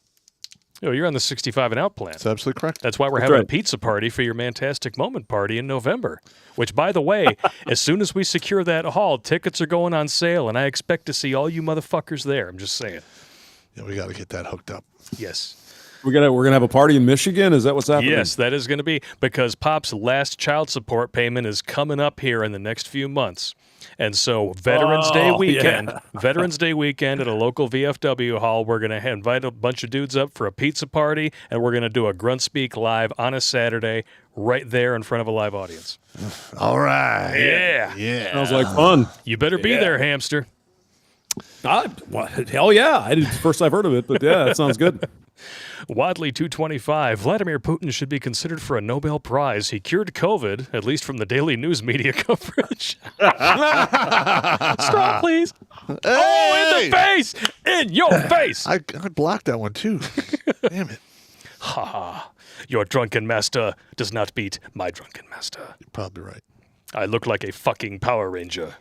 Oh, you're on the 65 and out plan. That's absolutely correct. That's why we're That's having a right. pizza party for your Mantastic Moment party in November. Which, by the way, as soon as we secure that hall, tickets are going on sale, and I expect to see all you motherfuckers there. I'm just saying. Yeah, we got to get that hooked up. Yes. We're gonna have a party in Michigan. Is that what's happening? Yes, that is going to be because Pop's last child support payment is coming up here in the next few months. And so Veterans Day weekend, Veterans Day weekend at a local VFW hall, we're going to invite a bunch of dudes up for a pizza party, and we're going to do a Grunt Speak live on a Saturday right there in front of a live audience. All right. Yeah. Yeah. Sounds like fun. You better be there, hamster. Hell yeah! It's the first I've heard of it, but yeah, that sounds good. Wadley 225. Vladimir Putin should be considered for a Nobel Prize. He cured COVID, at least from the daily news media coverage. Straw, please. Hey! Oh, in the face! In your face! I blocked that one too. Damn it. Ha ha. Your drunken master does not beat my drunken master. You're probably right. I look like a fucking Power Ranger.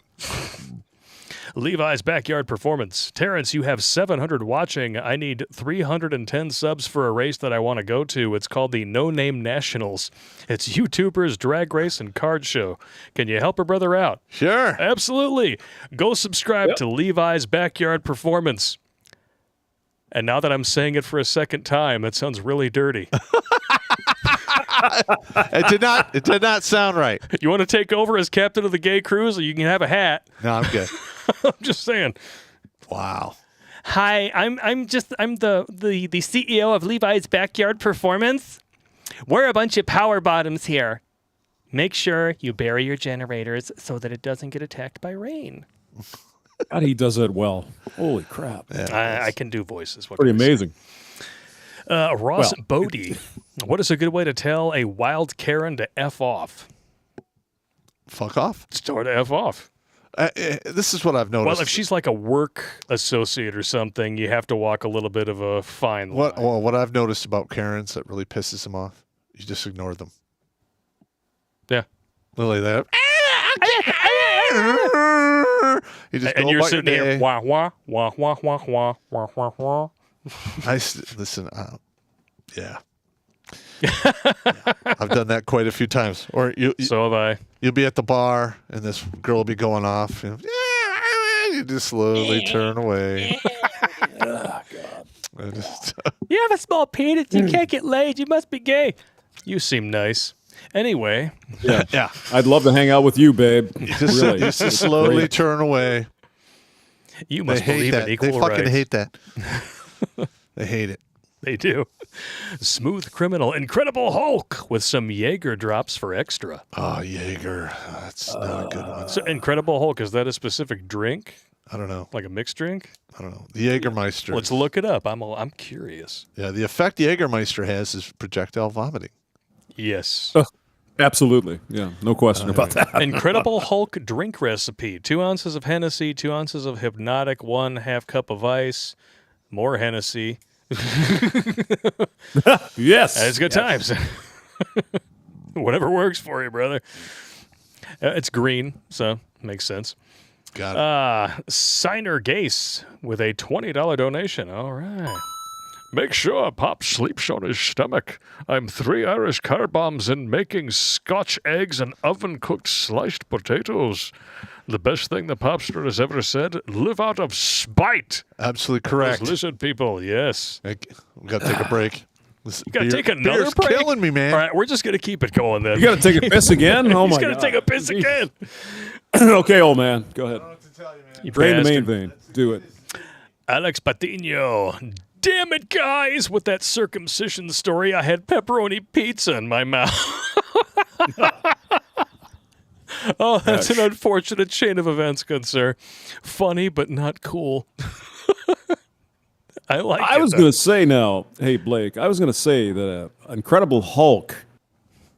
Levi's Backyard Performance. Terrence, you have 700 watching. I need 310 subs for a race that I want to go to. It's called the No Name Nationals. It's YouTubers, drag race, and card show. Can you help a brother out? Sure. Absolutely. Go subscribe to Levi's Backyard Performance. And now that I'm saying it for a second time, that sounds really dirty. It did not sound right. You want to take over as captain of the gay cruise, or you can have a hat. No, I'm good. I'm just saying. Wow. Hi, I'm the CEO of Levi's Backyard Performance. We're a bunch of power bottoms here. Make sure you bury your generators so that it doesn't get attacked by rain. God, he does that well. Holy crap! Yeah, I can do voices. What Pretty can I say? amazing. Ross Bodie. What is a good way to tell a wild Karen to F off? Fuck off. Start to F off. This is what I've noticed. Well, if she's like a work associate or something, you have to walk a little bit of a fine line. What I've noticed about Karens that really pisses them off, you just ignore them. Yeah. Lily, that. You just And go you're about sitting your here, day. wah, wah, wah, wah, wah, wah, wah, wah, wah. Listen. Yeah. I've done that quite a few times. Or So have I. you'll be at the bar and this girl will be going off. And, you just slowly turn away. Oh, God. You have a small penis. You can't get laid. You must be gay. You seem nice. Anyway, Yeah. I'd love to hang out with you, babe. Just, Really. just to slowly Great. turn away. you They must hate believe that. in equal They fucking rights. hate that. They hate it. They do. Smooth Criminal. Incredible Hulk with some Jaeger drops for extra. Oh, Jaeger. That's not a good one. So Incredible Hulk, is that a specific drink? I don't know. Like a mixed drink? I don't know. The Jägermeister. Let's look it up. I'm curious. Yeah, the effect the Jägermeister has is projectile vomiting. Yes. Absolutely. Yeah, no question about that. Incredible Hulk drink recipe. 2 ounces of Hennessy, 2 ounces of Hypnotic, 1/2 cup of ice, more Hennessy. Yes. It's good times. Whatever works for you, brother. It's green, so makes sense. Got it. Signer Gase with a $20 donation. All right. Make sure Pop sleeps on his stomach. I'm 3 Irish car bombs in making Scotch eggs and oven-cooked sliced potatoes. The best thing the Popster has ever said, live out of spite. Absolutely correct. Those lizard people, yes. We got to take a break. You got to take another beer's break? killing me, man. All right, we're just going to keep it going then. You got to take a piss again? Oh, He's my going God. to take a piss again. Okay, old man. Go ahead. You Drain the main bastard. vein. Do it. Alex Patino. Damn it, guys. With that circumcision story, I had pepperoni pizza in my mouth. Oh, that's an unfortunate chain of events, good sir. Funny, but not cool. I like it. I was going to say now, hey, Blake, I was going to say that Incredible Hulk,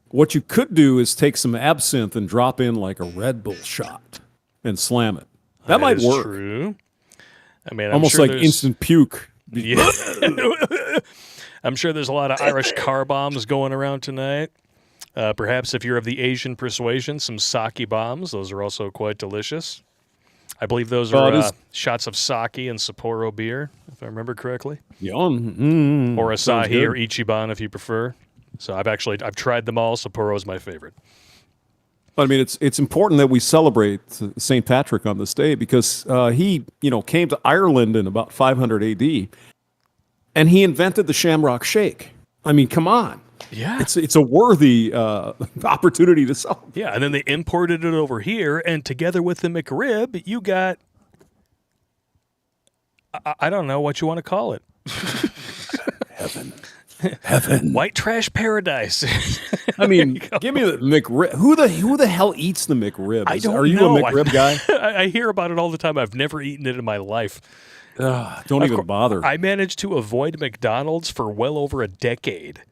what you could do is take some absinthe and drop in like a Red Bull shot and slam it. That might is work. True. I mean, I'm Almost sure like there's- instant puke. Yeah. I'm sure there's a lot of Irish car bombs going around tonight. Perhaps if you're of the Asian persuasion, some sake bombs. Those are also quite delicious. I believe those are shots of sake and Sapporo beer, if I remember correctly. Yeah. Or Sounds Asahi good. or Ichiban if you prefer. So I've tried them all. Sapporo is my favorite. I mean, it's important that we celebrate St. Patrick on this day because he, came to Ireland in about 500 AD, and he invented the Shamrock Shake. I mean, come on. Yeah. It's a worthy opportunity to celebrate. Yeah, and then they imported it over here, and together with the McRib, you got, I don't know what you want to call it. Heaven. White trash paradise. I mean, give me the McRib. Who the hell eats the McRib? I don't know. Are you a McRib guy? I hear about it all the time. I've never eaten it in my life. Don't even bother. I managed to avoid McDonald's for well over a decade.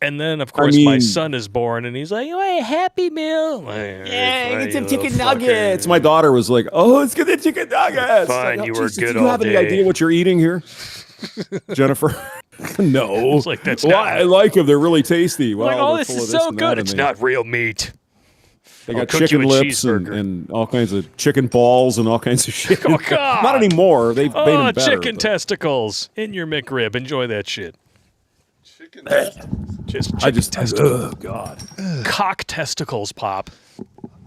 And then, of course, my son is born, and he's like, "Oh, a Happy Meal." Yeah, get some chicken nuggets. My daughter was like, "Oh, let's get the chicken nuggets." Fine, Like, you oh, were geez, good do you all have any day. idea what you're eating here, Jennifer? No. It's like, that's well, not- I like them. They're really tasty. Well, Like, oh, they're this full is of so and that, good. and It's they- not real meat. They I'll got cook you chicken a lips cheeseburger. and all kinds of chicken balls and all kinds of shit. Oh, God. Not anymore. They've made Oh, them better. chicken but- testicles in your McRib. Enjoy that shit. Just I just testicles. oh God. Cock testicles pop.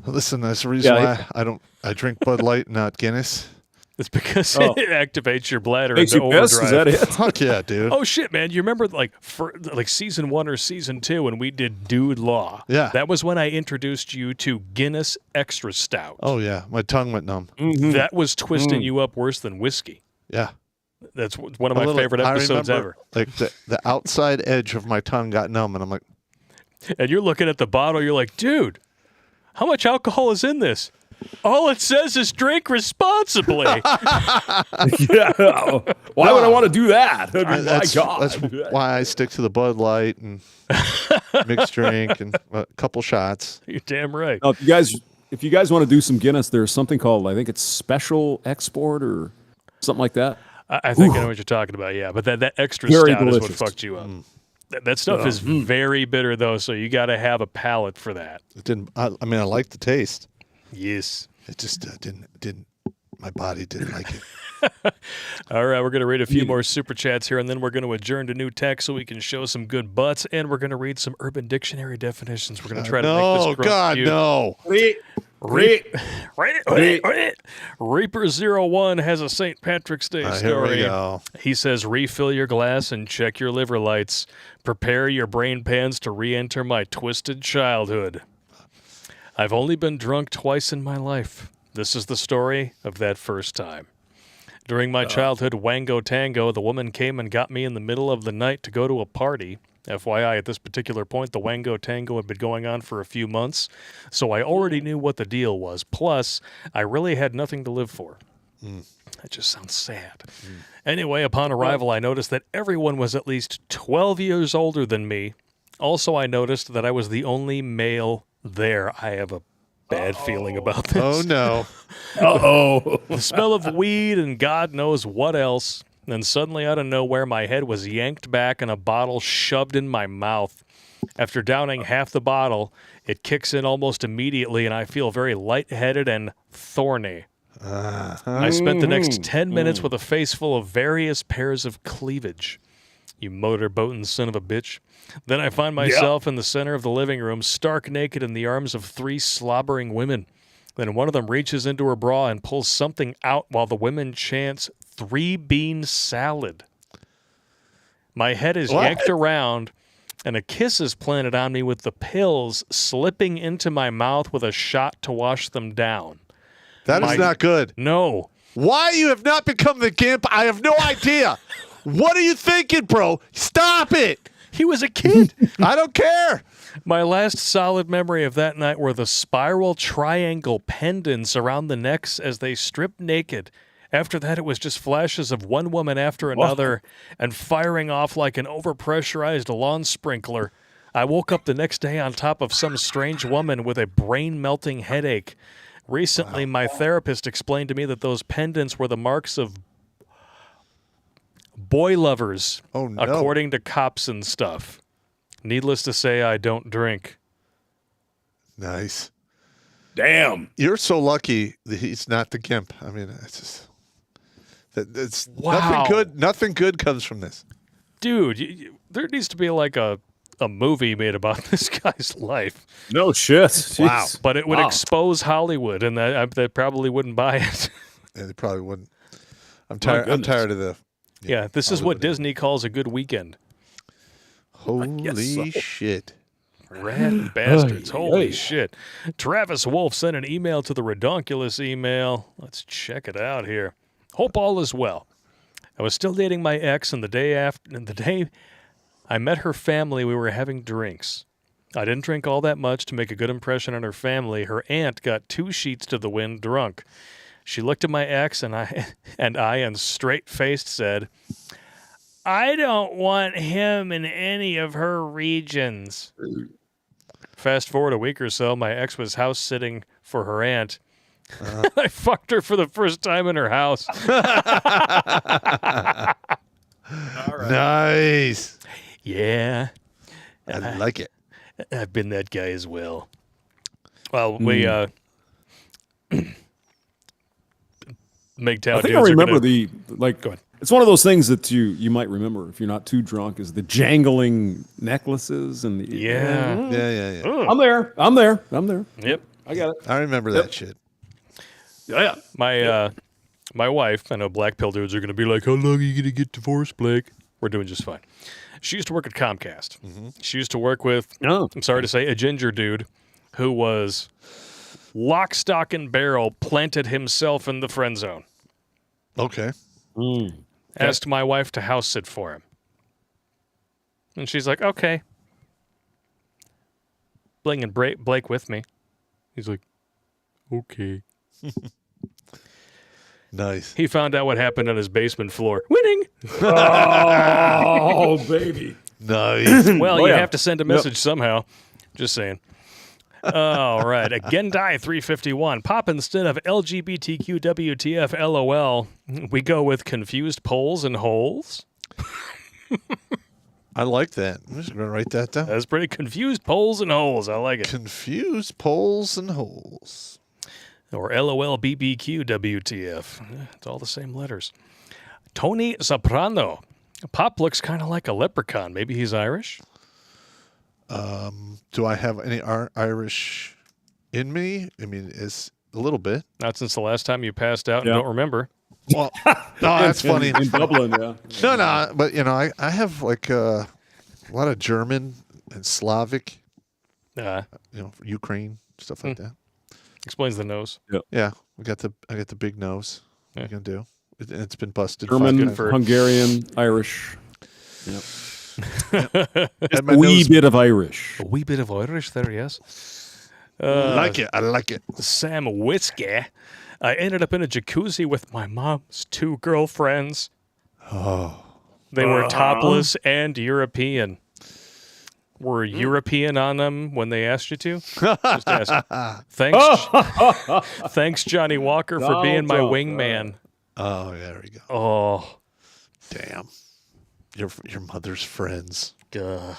Listen, that's the reason Yeah, why I drink Bud Light, not Guinness. It's because Oh. it activates your bladder Makes into you piss? overdrive. Is that it? Fuck yeah, dude. Oh shit, man! You remember for season 1 or season 2 when we did Dude Law? Yeah. That was when I introduced you to Guinness Extra Stout. Oh yeah, my tongue went numb. That was twisting you up worse than whiskey. Yeah. That's one of my favorite episodes I ever. remember, like the outside edge of my tongue got numb, and I'm like, And you're looking at the bottle, you're like, dude, how much alcohol is in this? All it says is drink responsibly. Yeah. Why would I want to do that? I mean, that's, my God. that's why I stick to the Bud Light and mixed drink and a couple shots. You're damn right. Now, if you guys want to do some Guinness, there's something called, I think it's Special Export or something like that. I think I know what you're talking about, yeah. But that extra Very stout is what delicious. fucked you up. That stuff is very bitter, though, so you got to have a palate for that. It didn't. I mean, I liked the taste. Yes. It just didn't. My body didn't like it. All right, we're going to read a few more super chats here, and then we're going to adjourn to new tech so we can show some good butts, and we're going to read some Urban Dictionary definitions. We're going to try to make this grunt God, cute. no. Reaper01 has a St. Patrick's Day Here story. we go. He says, refill your glass and check your liver lights. Prepare your brain pans to re-enter my twisted childhood. I've only been drunk twice in my life. This is the story of that first time. During my childhood wango tango, the woman came and got me in the middle of the night to go to a party. FYI, at this particular point, the wango tango had been going on for a few months, so I already knew what the deal was. Plus, I really had nothing to live for. That just sounds sad. Anyway, upon arrival, I noticed that everyone was at least 12 years older than me. Also, I noticed that I was the only male there. I have a bad feeling about this. Oh no. Uh-oh. The smell of weed and God knows what else. Then suddenly, out of nowhere, my head was yanked back and a bottle shoved in my mouth. After downing half the bottle, it kicks in almost immediately, and I feel very lightheaded and thorny. I spent the next 10 minutes with a face full of various pairs of cleavage. You motorboating son of a bitch. Then I find myself in the center of the living room, stark naked in the arms of 3 slobbering women. Then one of them reaches into her bra and pulls something out while the women chants 3-bean salad. My head is yanked around, and a kiss is planted on me with the pills slipping into my mouth with a shot to wash them down. That is not good. No. Why you have not become the gimp, I have no idea. What are you thinking, bro? Stop it. He was a kid. I don't care. My last solid memory of that night were the spiral triangle pendants around the necks as they stripped naked. After that, it was just flashes of one woman after another and firing off like an overpressurized lawn sprinkler. I woke up the next day on top of some strange woman with a brain-melting headache. Recently, my therapist explained to me that those pendants were the marks of boy lovers, according to cops and stuff. Needless to say, I don't drink. Nice. Damn. You're so lucky that he's not the gimp. I mean, it's just... It's nothing good comes from this. Dude, there needs to be like a movie made about this guy's life. No shit. Jeez. Wow. But it would expose Hollywood, and they probably wouldn't buy it. Yeah, they probably wouldn't. I'm tired of the... Yeah, this is what Disney calls a good weekend. Holy shit. Rat bastards. Holy shit. Travis Wolf sent an email to the Redonkulous email. Let's check it out here. Hope all is well. I was still dating my ex, and the day I met her family, we were having drinks. I didn't drink all that much to make a good impression on her family. Her aunt got 2 sheets to the wind drunk. She looked at my ex, and I straight-faced said, I don't want him in any of her regions. Fast forward a week or so, my ex was house sitting for her aunt. I fucked her for the first time in her house. Nice. Yeah. I like it. I've been that guy as well. Well, we MGTOW I think I dudes are remember gonna... Go ahead. It's one of those things that you might remember if you're not too drunk is the jangling necklaces and the Yeah. I'm there. Yep. I got it. I remember that shit. Yeah. My wife, I know black pill dudes are going to be like, how long are you going to get divorced, Blake? We're doing just fine. She used to work at Comcast. Mm-hmm. She used to work with, I'm sorry to say, a ginger dude who was lock, stock, and barrel planted himself in the friend zone. Okay. Asked my wife to house sit for him. And she's like, okay. Bringing Blake with me. He's like, okay. Nice. He found out what happened on his basement floor. Winning! Oh, baby. Nice. Well, you have to send a message somehow. Just saying. All right. Again, die 351. Pop instead of LGBTQ WTF LOL. We go with confused poles and holes. I like that. I'm just going to write that down. That's pretty confused poles and holes. I like it. Confused poles and holes. Or LOL BBQ WTF. It's all the same letters. Tony Soprano. Pop looks kind of like a leprechaun. Maybe he's Irish? Do I have any Irish in me? I mean, it's a little bit. Not since the last time you passed out and don't remember. Well, no, that's funny. In Dublin, yeah. No, but, I have, like, a lot of German and Slavic, Ukraine, stuff like that. Explains the nose. Yep. Yeah, I got the big nose. What are you going to do? It's been busted. German, Hungarian, Irish. Yep. And A wee bit of Irish. A wee bit of Irish there, yes. I like it. Sam Whiskey. I ended up in a jacuzzi with my mom's 2 girlfriends. Oh. They were topless and European. Were European on them when they asked you to? Just ask. Thanks, Johnny Walker, for being my wingman. Oh, yeah, there we go. Oh. Damn. Your mother's friends. God.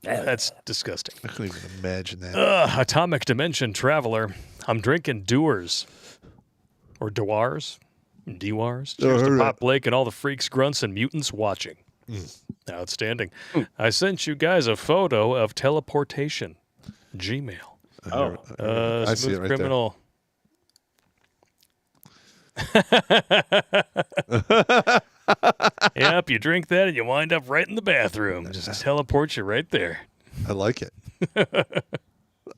That's disgusting. I couldn't even imagine that. Atomic Dimension Traveler. I'm drinking Dewar's. Or Dewar's. D-Wars. Cheers to Pop Blake and all the freaks, grunts, and mutants watching. Outstanding. I sent you guys a photo of teleportation. Gmail. I see it right criminal. Yep, you drink that and you wind up right in the bathroom. Just teleports you right there. I like it.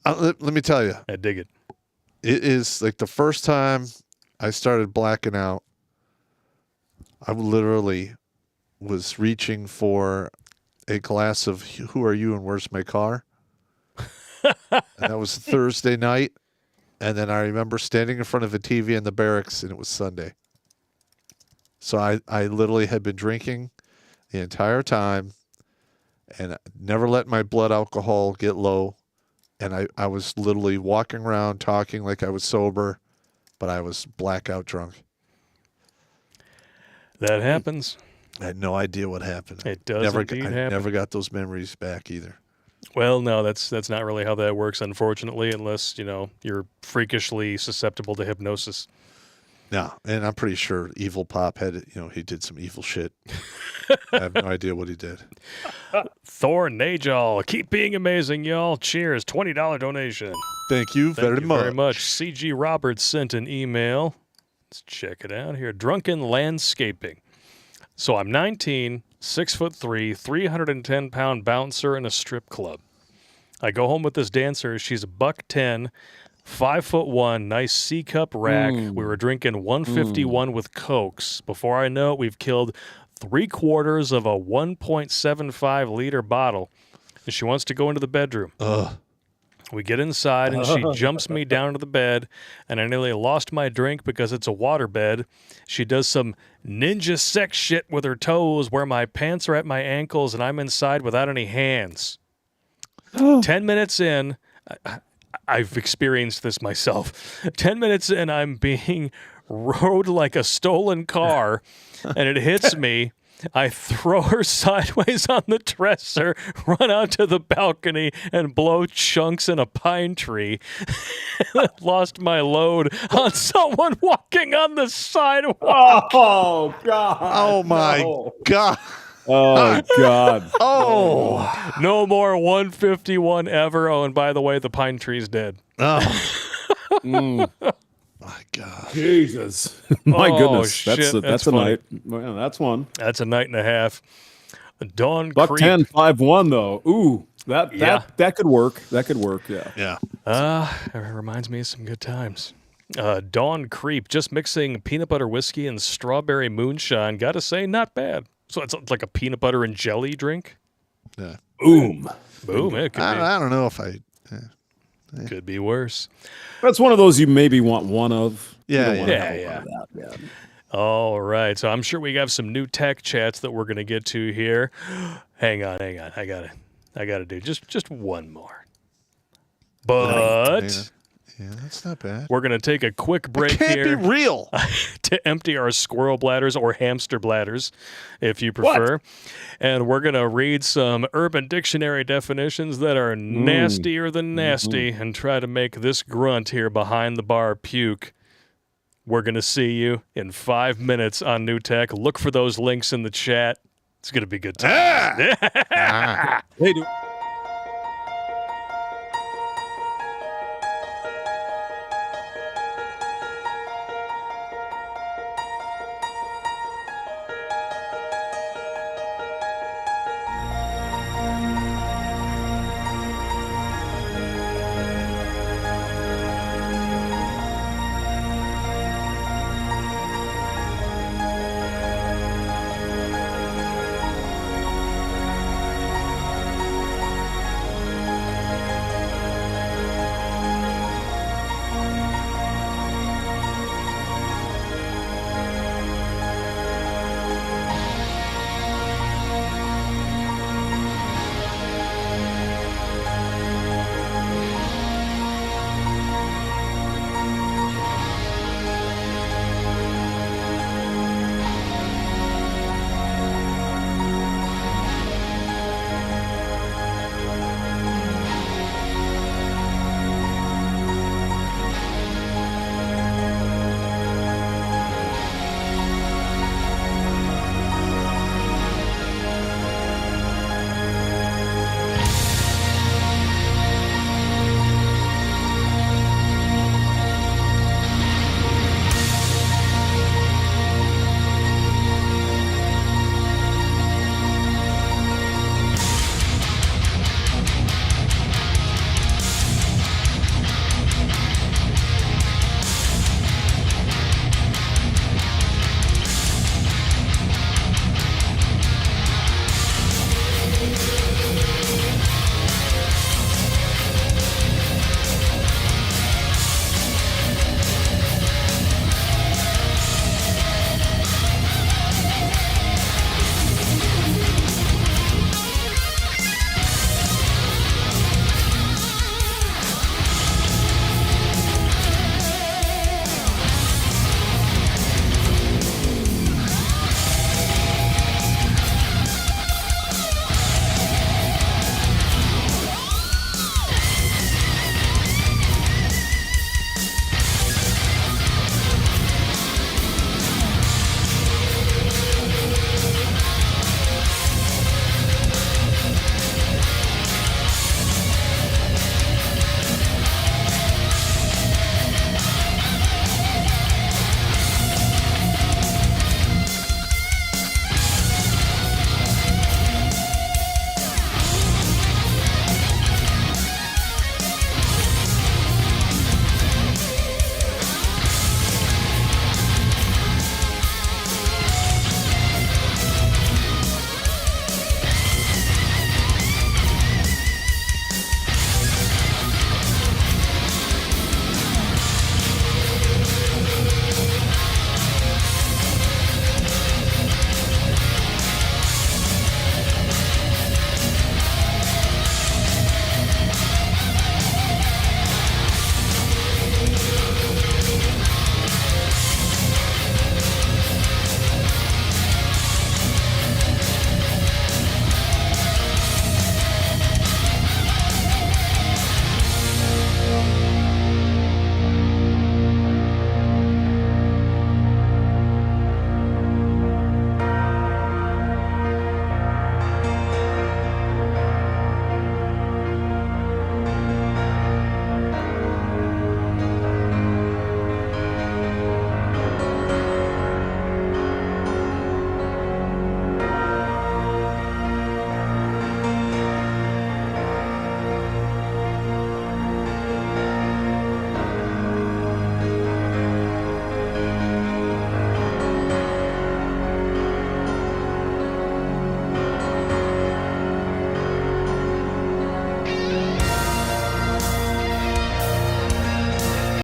Let me tell you. I dig it. It is like the first time I started blacking out, I literally was reaching for a glass of Who Are You and Where's My Car? And that was Thursday night. And then I remember standing in front of a TV in the barracks, and it was Sunday. So I literally had been drinking the entire time and never let my blood alcohol get low. And I was literally walking around talking like I was sober, but I was blackout drunk. That happens. I had no idea what happened. It does indeed happen. I never got those memories back either. Well, no, that's not really how that works, unfortunately, unless, you're freakishly susceptible to hypnosis. No, and I'm pretty sure Evil Pop had, he did some evil shit. I have no idea what he did. Thor Najal, keep being amazing, y'all. Cheers, $20 donation. Thank you very much. CG Roberts sent an email. Let's check it out here. Drunken Landscaping. So I'm 19, 6'3", 310-pound bouncer in a strip club. I go home with this dancer. She's $110, 5'1", nice C-cup rack. We were drinking 151 with Cokes. Before I know it, we've killed 3/4 of a 1.75-liter bottle. And she wants to go into the bedroom. We get inside, and she jumps me down to the bed, and I nearly lost my drink because it's a water bed. She does some ninja sex shit with her toes where my pants are at my ankles, and I'm inside without any hands. 10 minutes in, I've experienced this myself. 10 minutes in, I'm being rode like a stolen car, and it hits me. I throw her sideways on the dresser, run out to the balcony, and blow chunks in a pine tree. Lost my load on someone walking on the sidewalk. Oh, God. Oh, my God. Oh, God. Oh. No more 151 ever. Oh, and by the way, the pine tree's dead. Oh. My God. Jesus. My goodness. Shit, that's a night. Well, that's one. That's a night and a half. Dawn Buck Creep. 10, 5-1 though. Ooh, that could work. That could work, yeah. Yeah. It reminds me of some good times. Dawn Creep, just mixing peanut butter whiskey and strawberry moonshine. Gotta say, not bad. So it's like a peanut butter and jelly drink? Yeah. Boom. Boom. It could be. I don't know if I... Could be worse. That's one of those you maybe want one of. Yeah. All right. So I'm sure we have some new tech chats that we're going to get to here. Hang on. I got to do just one more. But yeah, that's not bad. We're going to take a quick break here. Can't be real. To empty our squirrel bladders or hamster bladders, if you prefer. And we're going to read some Urban Dictionary definitions that are nastier than nasty and try to make this grunt here behind the bar puke. We're going to see you in 5 minutes on New Tech. Look for those links in the chat. It's going to be good time. Hey, dude.